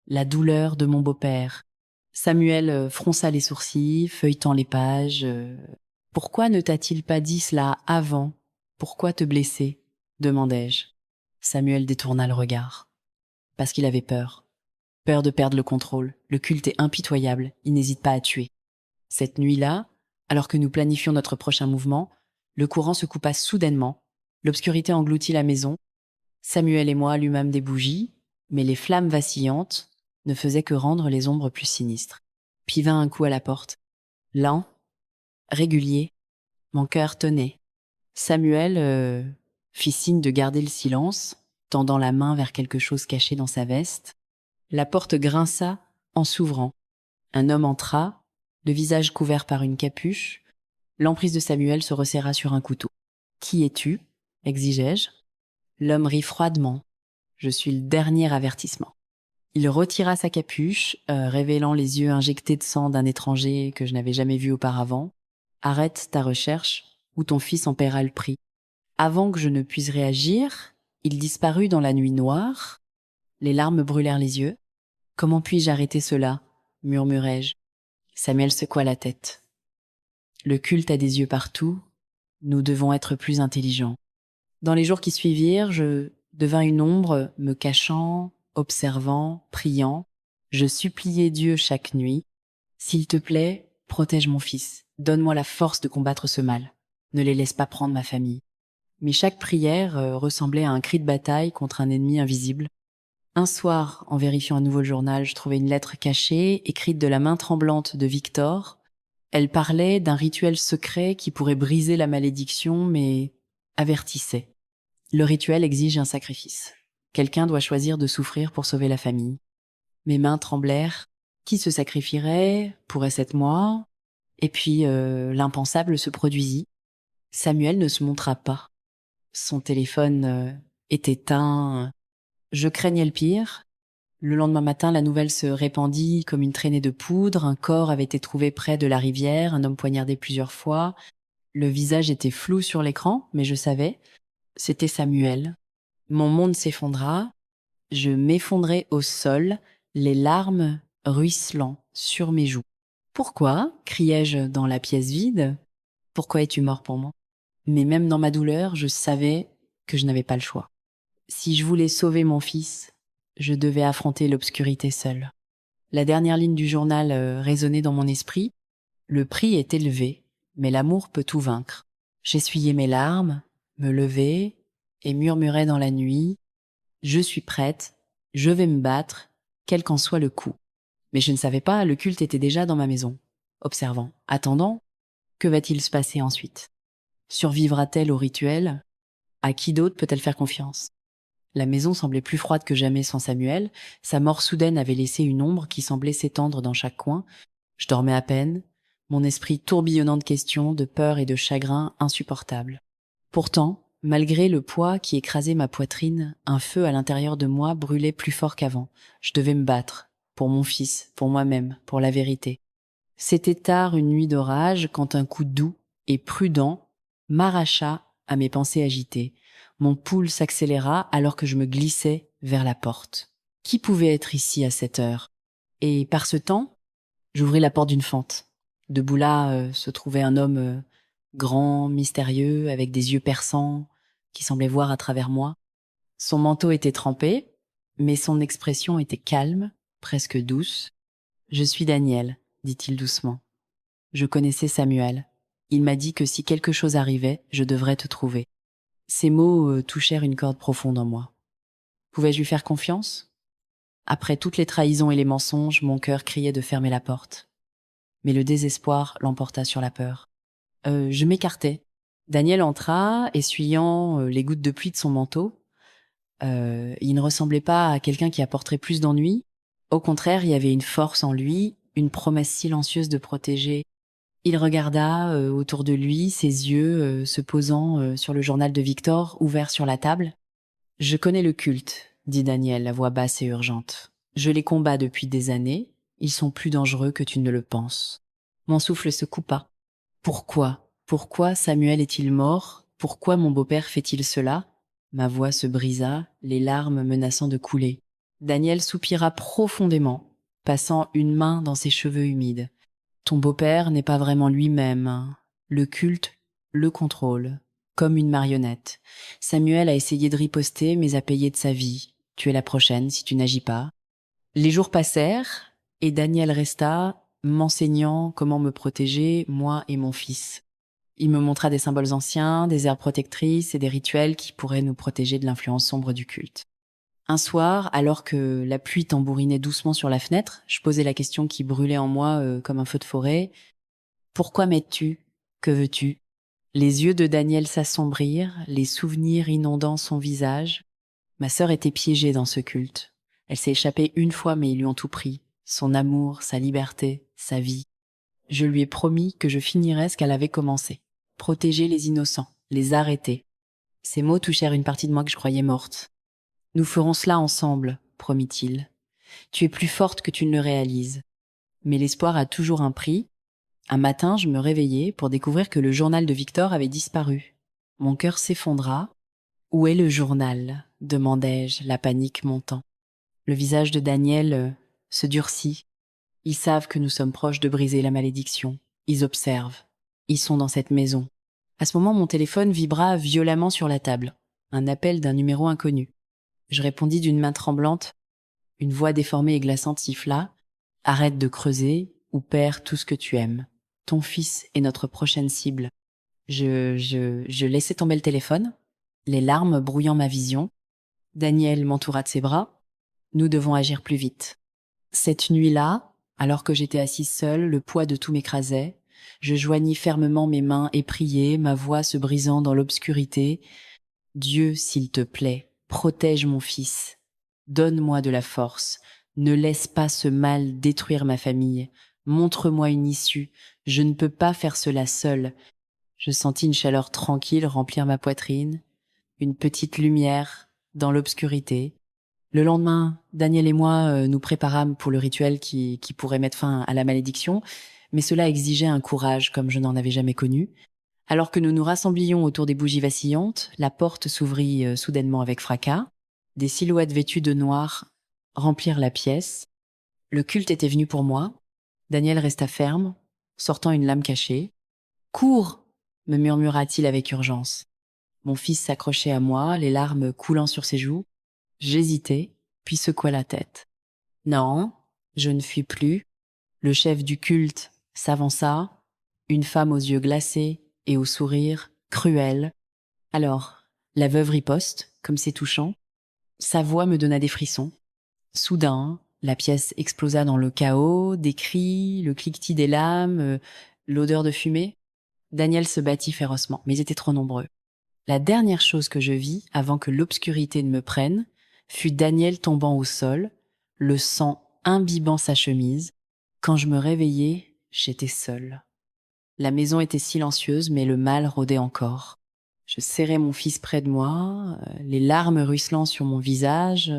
la douleur de mon beau-père. » Samuel fronça les sourcils, feuilletant les pages. « Pourquoi ne t'a-t-il pas dit cela avant? Pourquoi te blesser ?» demandai-je. Samuel détourna le regard. Parce qu'il avait peur. Peur de perdre le contrôle. Le culte est impitoyable, il n'hésite pas à tuer. Cette nuit-là, alors que nous planifions notre prochain mouvement, le courant se coupa soudainement. L'obscurité engloutit la maison. Samuel et moi allumâmes des bougies, mais les flammes vacillantes ne faisaient que rendre les ombres plus sinistres. Puis vint un coup à la porte. Lent, régulier, mon cœur tenait. Samuel fit signe de garder le silence, tendant la main vers quelque chose caché dans sa veste. La porte grinça en s'ouvrant. Un homme entra, le visage couvert par une capuche. L'emprise de Samuel se resserra sur un couteau. « Qui es-tu » exigeai-je. L'homme rit froidement. « Je suis le dernier avertissement. » Il retira sa capuche, révélant les yeux injectés de sang d'un étranger que je n'avais jamais vu auparavant. « Arrête ta recherche, ou ton fils en paiera le prix. » Avant que je ne puisse réagir, il disparut dans la nuit noire. Les larmes brûlèrent les yeux. « Comment puis-je arrêter cela ?» murmurai-je. Samuel secoua la tête. « Le culte a des yeux partout. Nous devons être plus intelligents. » Dans les jours qui suivirent, je devins une ombre, me cachant, observant, priant. Je suppliais Dieu chaque nuit. « S'il te plaît, protège mon fils. Donne-moi la force de combattre ce mal. Ne les laisse pas prendre ma famille. » Mais chaque prière ressemblait à un cri de bataille contre un ennemi invisible. Un soir, en vérifiant à nouveau le journal, je trouvais une lettre cachée, écrite de la main tremblante de Victor. Elle parlait d'un rituel secret qui pourrait briser la malédiction, mais avertissait. Le rituel exige un sacrifice. Quelqu'un doit choisir de souffrir pour sauver la famille. Mes mains tremblèrent. Qui se sacrifierait? Pourrait-ce être moi? Et puis l'impensable se produisit. Samuel ne se montra pas. Son téléphone est éteint. Je craignais le pire. Le lendemain matin, la nouvelle se répandit comme une traînée de poudre. Un corps avait été trouvé près de la rivière, un homme poignardé plusieurs fois. Le visage était flou sur l'écran, mais je savais. C'était Samuel. Mon monde s'effondra. Je m'effondrai au sol, les larmes ruisselant sur mes joues. Pourquoi criai-je dans la pièce vide. Pourquoi es-tu mort pour moi? Mais même dans ma douleur, je savais que je n'avais pas le choix. Si je voulais sauver mon fils, je devais affronter l'obscurité seule. La dernière ligne du journal résonnait dans mon esprit. Le prix est élevé, mais l'amour peut tout vaincre. J'essuyais mes larmes, me levais et murmurais dans la nuit. Je suis prête, je vais me battre, quel qu'en soit le coût. Mais je ne savais pas, le culte était déjà dans ma maison. Observant, attendant, que va-t-il se passer ensuite? Survivra-t-elle au rituel? À qui d'autre peut-elle faire confiance? La maison semblait plus froide que jamais sans Samuel. Sa mort soudaine avait laissé une ombre qui semblait s'étendre dans chaque coin. Je dormais à peine, mon esprit tourbillonnant de questions, de peur et de chagrin insupportables. Pourtant, malgré le poids qui écrasait ma poitrine, un feu à l'intérieur de moi brûlait plus fort qu'avant. Je devais me battre, pour mon fils, pour moi-même, pour la vérité. C'était tard une nuit d'orage quand un coup doux et prudent m'arracha à mes pensées agitées. Mon pouls s'accéléra alors que je me glissais vers la porte. Qui pouvait être ici à cette heure? Et par ce temps, j'ouvris la porte d'une fente. Debout là se trouvait un homme grand, mystérieux, avec des yeux perçants, qui semblait voir à travers moi. Son manteau était trempé, mais son expression était calme, presque douce. « Je suis Daniel », dit-il doucement. Je connaissais Samuel. Il m'a dit que si quelque chose arrivait, je devrais te trouver. Ces mots touchèrent une corde profonde en moi. Pouvais-je lui faire confiance? Après toutes les trahisons et les mensonges, mon cœur criait de fermer la porte. Mais le désespoir l'emporta sur la peur. Je m'écartai. Daniel entra, essuyant les gouttes de pluie de son manteau. Il ne ressemblait pas à quelqu'un qui apporterait plus d'ennuis. Au contraire, il y avait une force en lui, une promesse silencieuse de protéger. Il regarda autour de lui, ses yeux se posant sur le journal de Victor, ouvert sur la table. « Je connais le culte », dit Daniel, la voix basse et urgente. « Je les combats depuis des années. Ils sont plus dangereux que tu ne le penses. » Mon souffle se coupa. Pourquoi? Pourquoi Samuel est-il mort? Pourquoi mon beau-père fait-il cela? Ma voix se brisa, les larmes menaçant de couler. Daniel soupira profondément, passant une main dans ses cheveux humides. Ton beau-père n'est pas vraiment lui-même. Le culte le contrôle, comme une marionnette. Samuel a essayé de riposter, mais a payé de sa vie. Tu es la prochaine si tu n'agis pas. Les jours passèrent, et Daniel resta, m'enseignant comment me protéger, moi et mon fils. Il me montra des symboles anciens, des herbes protectrices et des rituels qui pourraient nous protéger de l'influence sombre du culte. Un soir, alors que la pluie tambourinait doucement sur la fenêtre, je posai la question qui brûlait en moi comme un feu de forêt. « Pourquoi m'aides-tu? Que veux-tu » Les yeux de Daniel s'assombrirent, les souvenirs inondant son visage. Ma sœur était piégée dans ce culte. Elle s'est échappée une fois, mais ils lui ont tout pris. Son amour, sa liberté, sa vie. Je lui ai promis que je finirais ce qu'elle avait commencé. Protéger les innocents, les arrêter. Ces mots touchèrent une partie de moi que je croyais morte. Nous ferons cela ensemble, promit-il. Tu es plus forte que tu ne le réalises. Mais l'espoir a toujours un prix. Un matin, je me réveillai pour découvrir que le journal de Victor avait disparu. Mon cœur s'effondra. Où est le journal? Demandai-je, la panique montant. Le visage de Daniel se durcit. Ils savent que nous sommes proches de briser la malédiction. Ils observent. Ils sont dans cette maison. À ce moment, mon téléphone vibra violemment sur la table. Un appel d'un numéro inconnu. Je répondis d'une main tremblante. Une voix déformée et glaçante siffla. « Arrête de creuser ou perds tout ce que tu aimes. Ton fils est notre prochaine cible. » Je laissai tomber le téléphone, les larmes brouillant ma vision. Daniel m'entoura de ses bras. Nous devons agir plus vite. Cette nuit-là, alors que j'étais assise seule, le poids de tout m'écrasait. Je joignis fermement mes mains et priai, ma voix se brisant dans l'obscurité. « Dieu, s'il te plaît, protège mon fils. Donne-moi de la force. Ne laisse pas ce mal détruire ma famille. Montre-moi une issue. Je ne peux pas faire cela seule. » Je sentis une chaleur tranquille remplir ma poitrine. une petite lumière dans l'obscurité. Le lendemain, Daniel et moi nous préparâmes pour le rituel qui pourrait mettre fin à la malédiction, mais cela exigeait un courage comme je n'en avais jamais connu. Alors que nous nous rassemblions autour des bougies vacillantes, la porte s'ouvrit soudainement avec fracas. Des silhouettes vêtues de noir remplirent la pièce. Le culte était venu pour moi. Daniel resta ferme, sortant une lame cachée. « Cours !» me murmura-t-il avec urgence. Mon fils s'accrochait à moi, les larmes coulant sur ses joues. J'hésitai, puis secouai la tête. Non, je ne fuis plus. Le chef du culte s'avança, une femme aux yeux glacés et au sourire cruel. Alors, la veuve riposte, comme c'est touchant. Sa voix me donna des frissons. Soudain, la pièce explosa dans le chaos, des cris, le cliquetis des lames, l'odeur de fumée. Daniel se battit férocement, mais ils étaient trop nombreux. La dernière chose que je vis, avant que l'obscurité ne me prenne, fut Daniel tombant au sol, le sang imbibant sa chemise. Quand je me réveillai, j'étais seule. La maison était silencieuse, mais le mal rôdait encore. Je serrai mon fils près de moi, les larmes ruisselant sur mon visage.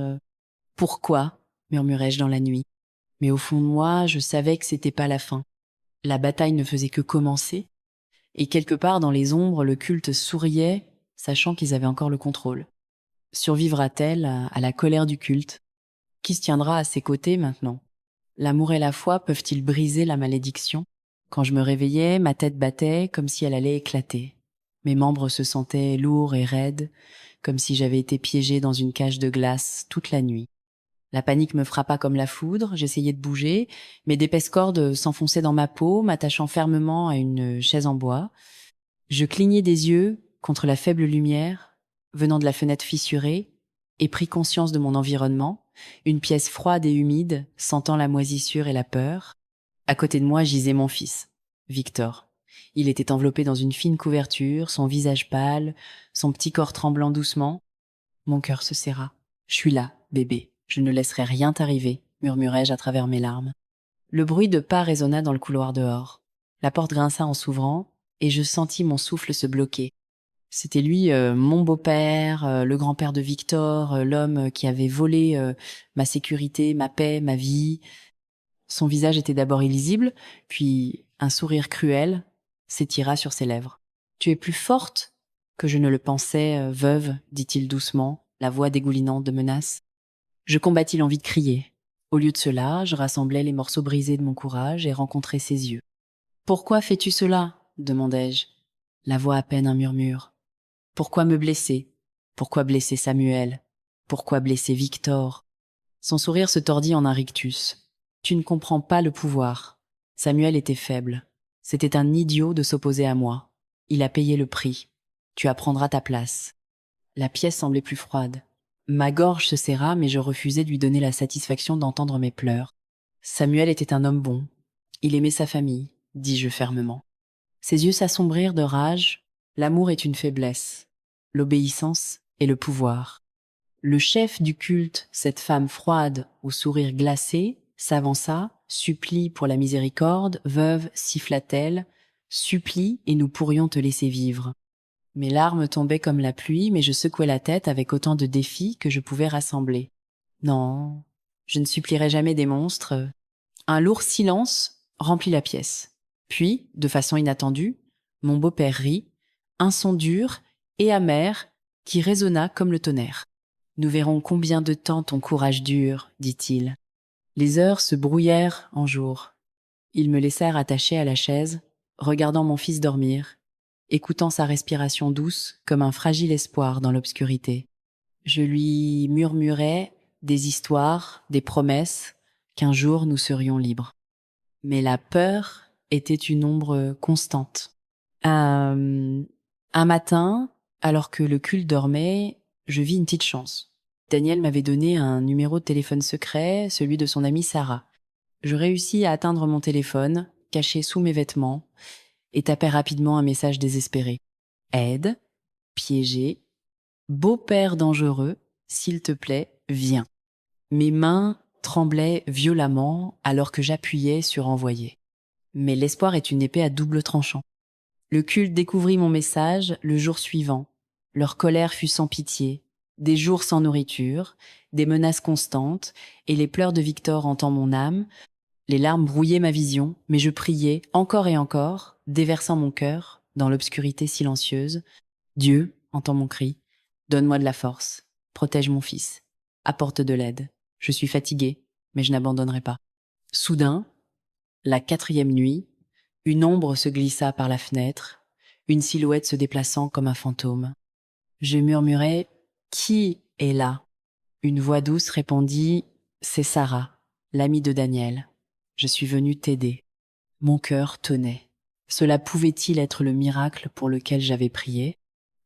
Pourquoi ? Murmurai-je dans la nuit. Mais au fond de moi, je savais que c'était pas la fin. La bataille ne faisait que commencer, et quelque part dans les ombres, le culte souriait, sachant qu'ils avaient encore le contrôle. Survivra-t-elle à la colère du culte ? Qui se tiendra à ses côtés maintenant ? L'amour et la foi peuvent-ils briser la malédiction ? Quand je me réveillais, ma tête battait comme si elle allait éclater. Mes membres se sentaient lourds et raides, comme si j'avais été piégée dans une cage de glace toute la nuit. La panique me frappa comme la foudre, j'essayais de bouger, mais d'épaisses cordes s'enfonçaient dans ma peau, m'attachant fermement à une chaise en bois. Je clignai des yeux contre la faible lumière venant de la fenêtre fissurée et pris conscience de mon environnement, une pièce froide et humide, sentant la moisissure et la peur. À côté de moi gisait mon fils, Victor. Il était enveloppé dans une fine couverture, son visage pâle, son petit corps tremblant doucement. Mon cœur se serra. « Je suis là, bébé. Je ne laisserai rien t'arriver, » murmurai-je à travers mes larmes. Le bruit de pas résonna dans le couloir dehors. La porte grinça en s'ouvrant, et je sentis mon souffle se bloquer. C'était lui, mon beau-père, le grand-père de Victor, l'homme qui avait volé ma sécurité, ma paix, ma vie. Son visage était d'abord illisible, puis un sourire cruel s'étira sur ses lèvres. « Tu es plus forte que je ne le pensais, veuve, » dit-il doucement, la voix dégoulinante de menace. Je combattis l'envie de crier. Au lieu de cela, je rassemblai les morceaux brisés de mon courage et rencontrai ses yeux. « Pourquoi fais-tu cela ?» demandai-je. La voix à peine un murmure. « Pourquoi me blesser ? Pourquoi blesser Samuel ? Pourquoi blesser Victor ?» Son sourire se tordit en un rictus. « Tu ne comprends pas le pouvoir. Samuel était faible. C'était un idiot de s'opposer à moi. Il a payé le prix. Tu apprendras ta place. » La pièce semblait plus froide. Ma gorge se serra, mais je refusai de lui donner la satisfaction d'entendre mes pleurs. Samuel était un homme bon. Il aimait sa famille, dis-je fermement. Ses yeux s'assombrirent de rage. L'amour est une faiblesse. L'obéissance est le pouvoir. Le chef du culte, cette femme froide au sourire glacé, s'avança, supplie pour la miséricorde, veuve, siffla-t-elle, supplie et nous pourrions te laisser vivre. Mes larmes tombaient comme la pluie, mais je secouais la tête avec autant de défis que je pouvais rassembler. Non, je ne supplierai jamais des monstres. Un lourd silence remplit la pièce. Puis, de façon inattendue, mon beau-père rit, un son dur et amer qui résonna comme le tonnerre. « Nous verrons combien de temps ton courage dure, » dit-il. Les heures se brouillèrent en jours. Ils me laissèrent attaché à la chaise, regardant mon fils dormir, écoutant sa respiration douce comme un fragile espoir dans l'obscurité. Je lui murmurais des histoires, des promesses, qu'un jour nous serions libres. Mais la peur était une ombre constante. Un matin, alors que le culte dormait, je vis une petite chance. Daniel m'avait donné un numéro de téléphone secret, celui de son amie Sarah. Je réussis à atteindre mon téléphone, caché sous mes vêtements, et tapai rapidement un message désespéré. « Aide, piégé, beau-père dangereux, s'il te plaît, viens. » Mes mains tremblaient violemment alors que j'appuyais sur « Envoyer ». Mais l'espoir est une épée à double tranchant. Le culte découvrit mon message le jour suivant. Leur colère fut sans pitié, des jours sans nourriture, des menaces constantes, et les pleurs de Victor hantant mon âme. Les larmes brouillaient ma vision, mais je priais encore et encore, déversant mon cœur dans l'obscurité silencieuse. Dieu, entends mon cri, donne-moi de la force, protège mon fils, apporte de l'aide. Je suis fatigué, mais je n'abandonnerai pas. Soudain, la 4e nuit, une ombre se glissa par la fenêtre, une silhouette se déplaçant comme un fantôme. Je murmurai « Qui est là ?» Une voix douce répondit « C'est Sarah, l'amie de Daniel. Je suis venue t'aider. » Mon cœur tenait. Cela pouvait-il être le miracle pour lequel j'avais prié?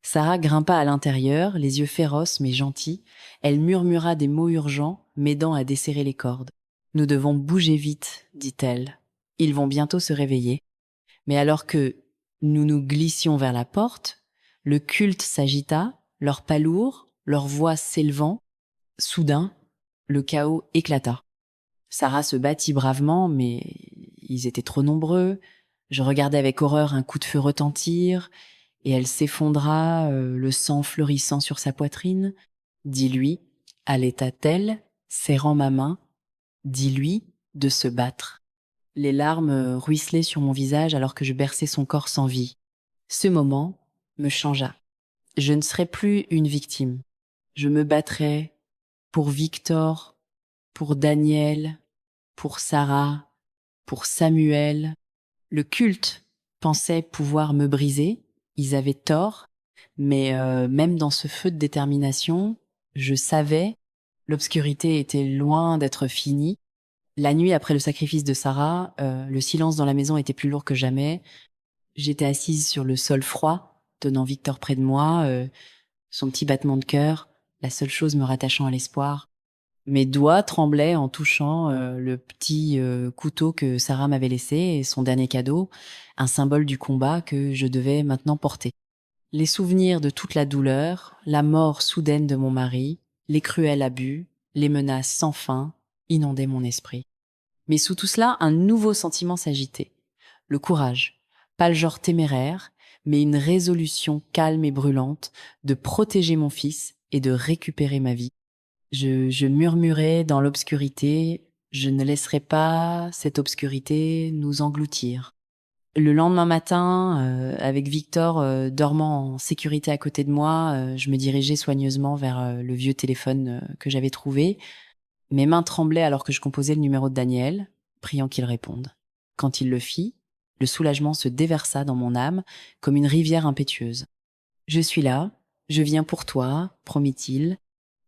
Sarah grimpa à l'intérieur, les yeux féroces mais gentils. Elle murmura des mots urgents, m'aidant à desserrer les cordes. « Nous devons bouger vite, dit-elle. Ils vont bientôt se réveiller. » Mais alors que nous nous glissions vers la porte, le culte s'agita, leurs pas lourds, leurs voix s'élevant. Soudain, le chaos éclata. Sarah se battit bravement, mais ils étaient trop nombreux. Je regardais avec horreur un coup de feu retentir, et elle s'effondra, le sang fleurissant sur sa poitrine. Dis-lui, allaita-t-elle, serrant ma main, dis-lui de se battre. Les larmes ruisselaient sur mon visage alors que je berçais son corps sans vie. Ce moment me changea. Je ne serais plus une victime. Je me battrais pour Victor, pour Daniel, pour Sarah, pour Samuel. Le culte pensait pouvoir me briser. Ils avaient tort. Mais même dans ce feu de détermination, je savais, l'obscurité était loin d'être finie. La nuit après le sacrifice de Sarah, le silence dans la maison était plus lourd que jamais. J'étais assise sur le sol froid, tenant Victor près de moi, son petit battement de cœur, la seule chose me rattachant à l'espoir. Mes doigts tremblaient en touchant le petit couteau que Sarah m'avait laissé et son dernier cadeau, un symbole du combat que je devais maintenant porter. Les souvenirs de toute la douleur, la mort soudaine de mon mari, les cruels abus, les menaces sans fin inondaient mon esprit. Mais sous tout cela, un nouveau sentiment s'agitait. Le courage, pas le genre téméraire, mais une résolution calme et brûlante de protéger mon fils et de récupérer ma vie. Je murmurais dans l'obscurité, je ne laisserai pas cette obscurité nous engloutir. Le lendemain matin, avec Victor dormant en sécurité à côté de moi, je me dirigeais soigneusement vers le vieux téléphone que j'avais trouvé. Mes mains tremblaient alors que je composais le numéro de Daniel, priant qu'il réponde. Quand il le fit, le soulagement se déversa dans mon âme comme une rivière impétueuse. « Je suis là, je viens pour toi, promit-il. »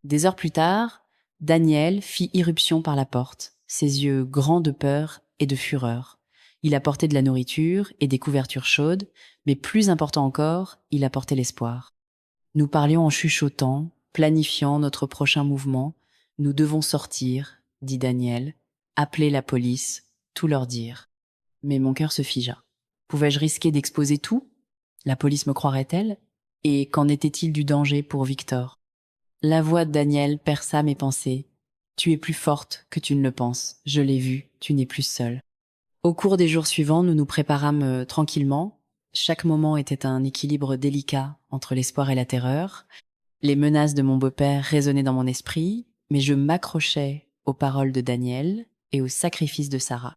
Des heures plus tard, Daniel fit irruption par la porte, ses yeux grands de peur et de fureur. Il apportait de la nourriture et des couvertures chaudes, mais plus important encore, il apportait l'espoir. Nous parlions en chuchotant, planifiant notre prochain mouvement. « Nous devons sortir, dit Daniel, appeler la police, tout leur dire. » Mais mon cœur se figea. Pouvais-je risquer d'exposer tout? La police me croirait-elle? Et qu'en était-il du danger pour Victor? La voix de Daniel perça mes pensées. « Tu es plus forte que tu ne le penses. Je l'ai vu, tu n'es plus seule. » Au cours des jours suivants, nous nous préparâmes tranquillement. Chaque moment était un équilibre délicat entre l'espoir et la terreur. Les menaces de mon beau-père résonnaient dans mon esprit, mais je m'accrochais aux paroles de Daniel et au sacrifice de Sarah.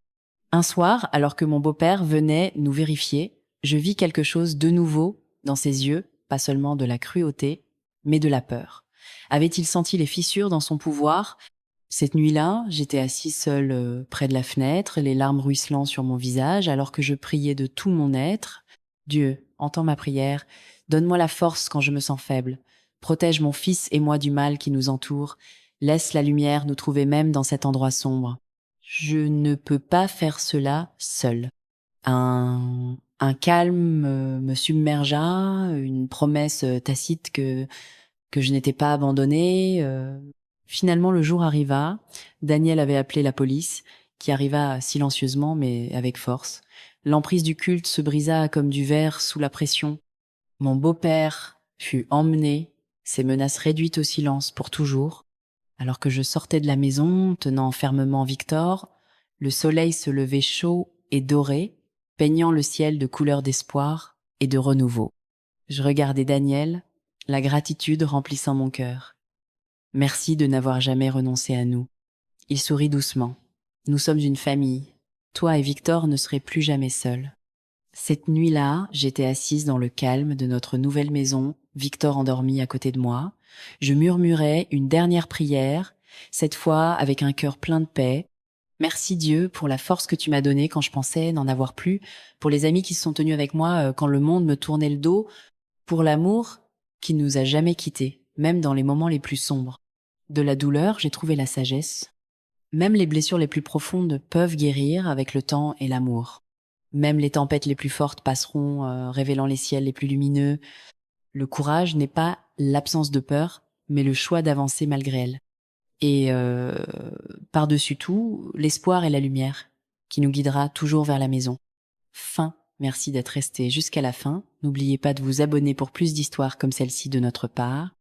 Un soir, alors que mon beau-père venait nous vérifier, je vis quelque chose de nouveau dans ses yeux, pas seulement de la cruauté, mais de la peur. Avait-il senti les fissures dans son pouvoir? Cette nuit-là, j'étais assis seul près de la fenêtre, les larmes ruisselant sur mon visage, alors que je priais de tout mon être. « Dieu, entends ma prière, donne-moi la force quand je me sens faible. Protège mon fils et moi du mal qui nous entoure. Laisse la lumière nous trouver même dans cet endroit sombre. Je ne peux pas faire cela seul. » Un calme me submergea, une promesse tacite que je n'étais pas abandonnée. Finalement, le jour arriva. Daniel avait appelé la police, qui arriva silencieusement mais avec force. L'emprise du culte se brisa comme du verre sous la pression. Mon beau-père fut emmené, ses menaces réduites au silence pour toujours. Alors que je sortais de la maison, tenant fermement Victor, le soleil se levait chaud et doré, peignant le ciel de couleurs d'espoir et de renouveau. Je regardais Daniel, la gratitude remplissant mon cœur. Merci de n'avoir jamais renoncé à nous. Il sourit doucement. Nous sommes une famille. Toi et Victor ne serez plus jamais seuls. Cette nuit-là, j'étais assise dans le calme de notre nouvelle maison, Victor endormi à côté de moi. Je murmurais une dernière prière, cette fois avec un cœur plein de paix. Merci Dieu pour la force que tu m'as donnée quand je pensais n'en avoir plus, pour les amis qui se sont tenus avec moi quand le monde me tournait le dos, pour l'amour qui nous a jamais quittés, même dans les moments les plus sombres. De la douleur, j'ai trouvé la sagesse. Même les blessures les plus profondes peuvent guérir avec le temps et l'amour. Même les tempêtes les plus fortes passeront, révélant les ciels les plus lumineux. Le courage n'est pas l'absence de peur, mais le choix d'avancer malgré elle. Et par-dessus tout, l'espoir et la lumière, qui nous guidera toujours vers la maison. Fin. Merci d'être resté jusqu'à la fin. N'oubliez pas de vous abonner pour plus d'histoires comme celle-ci de notre part.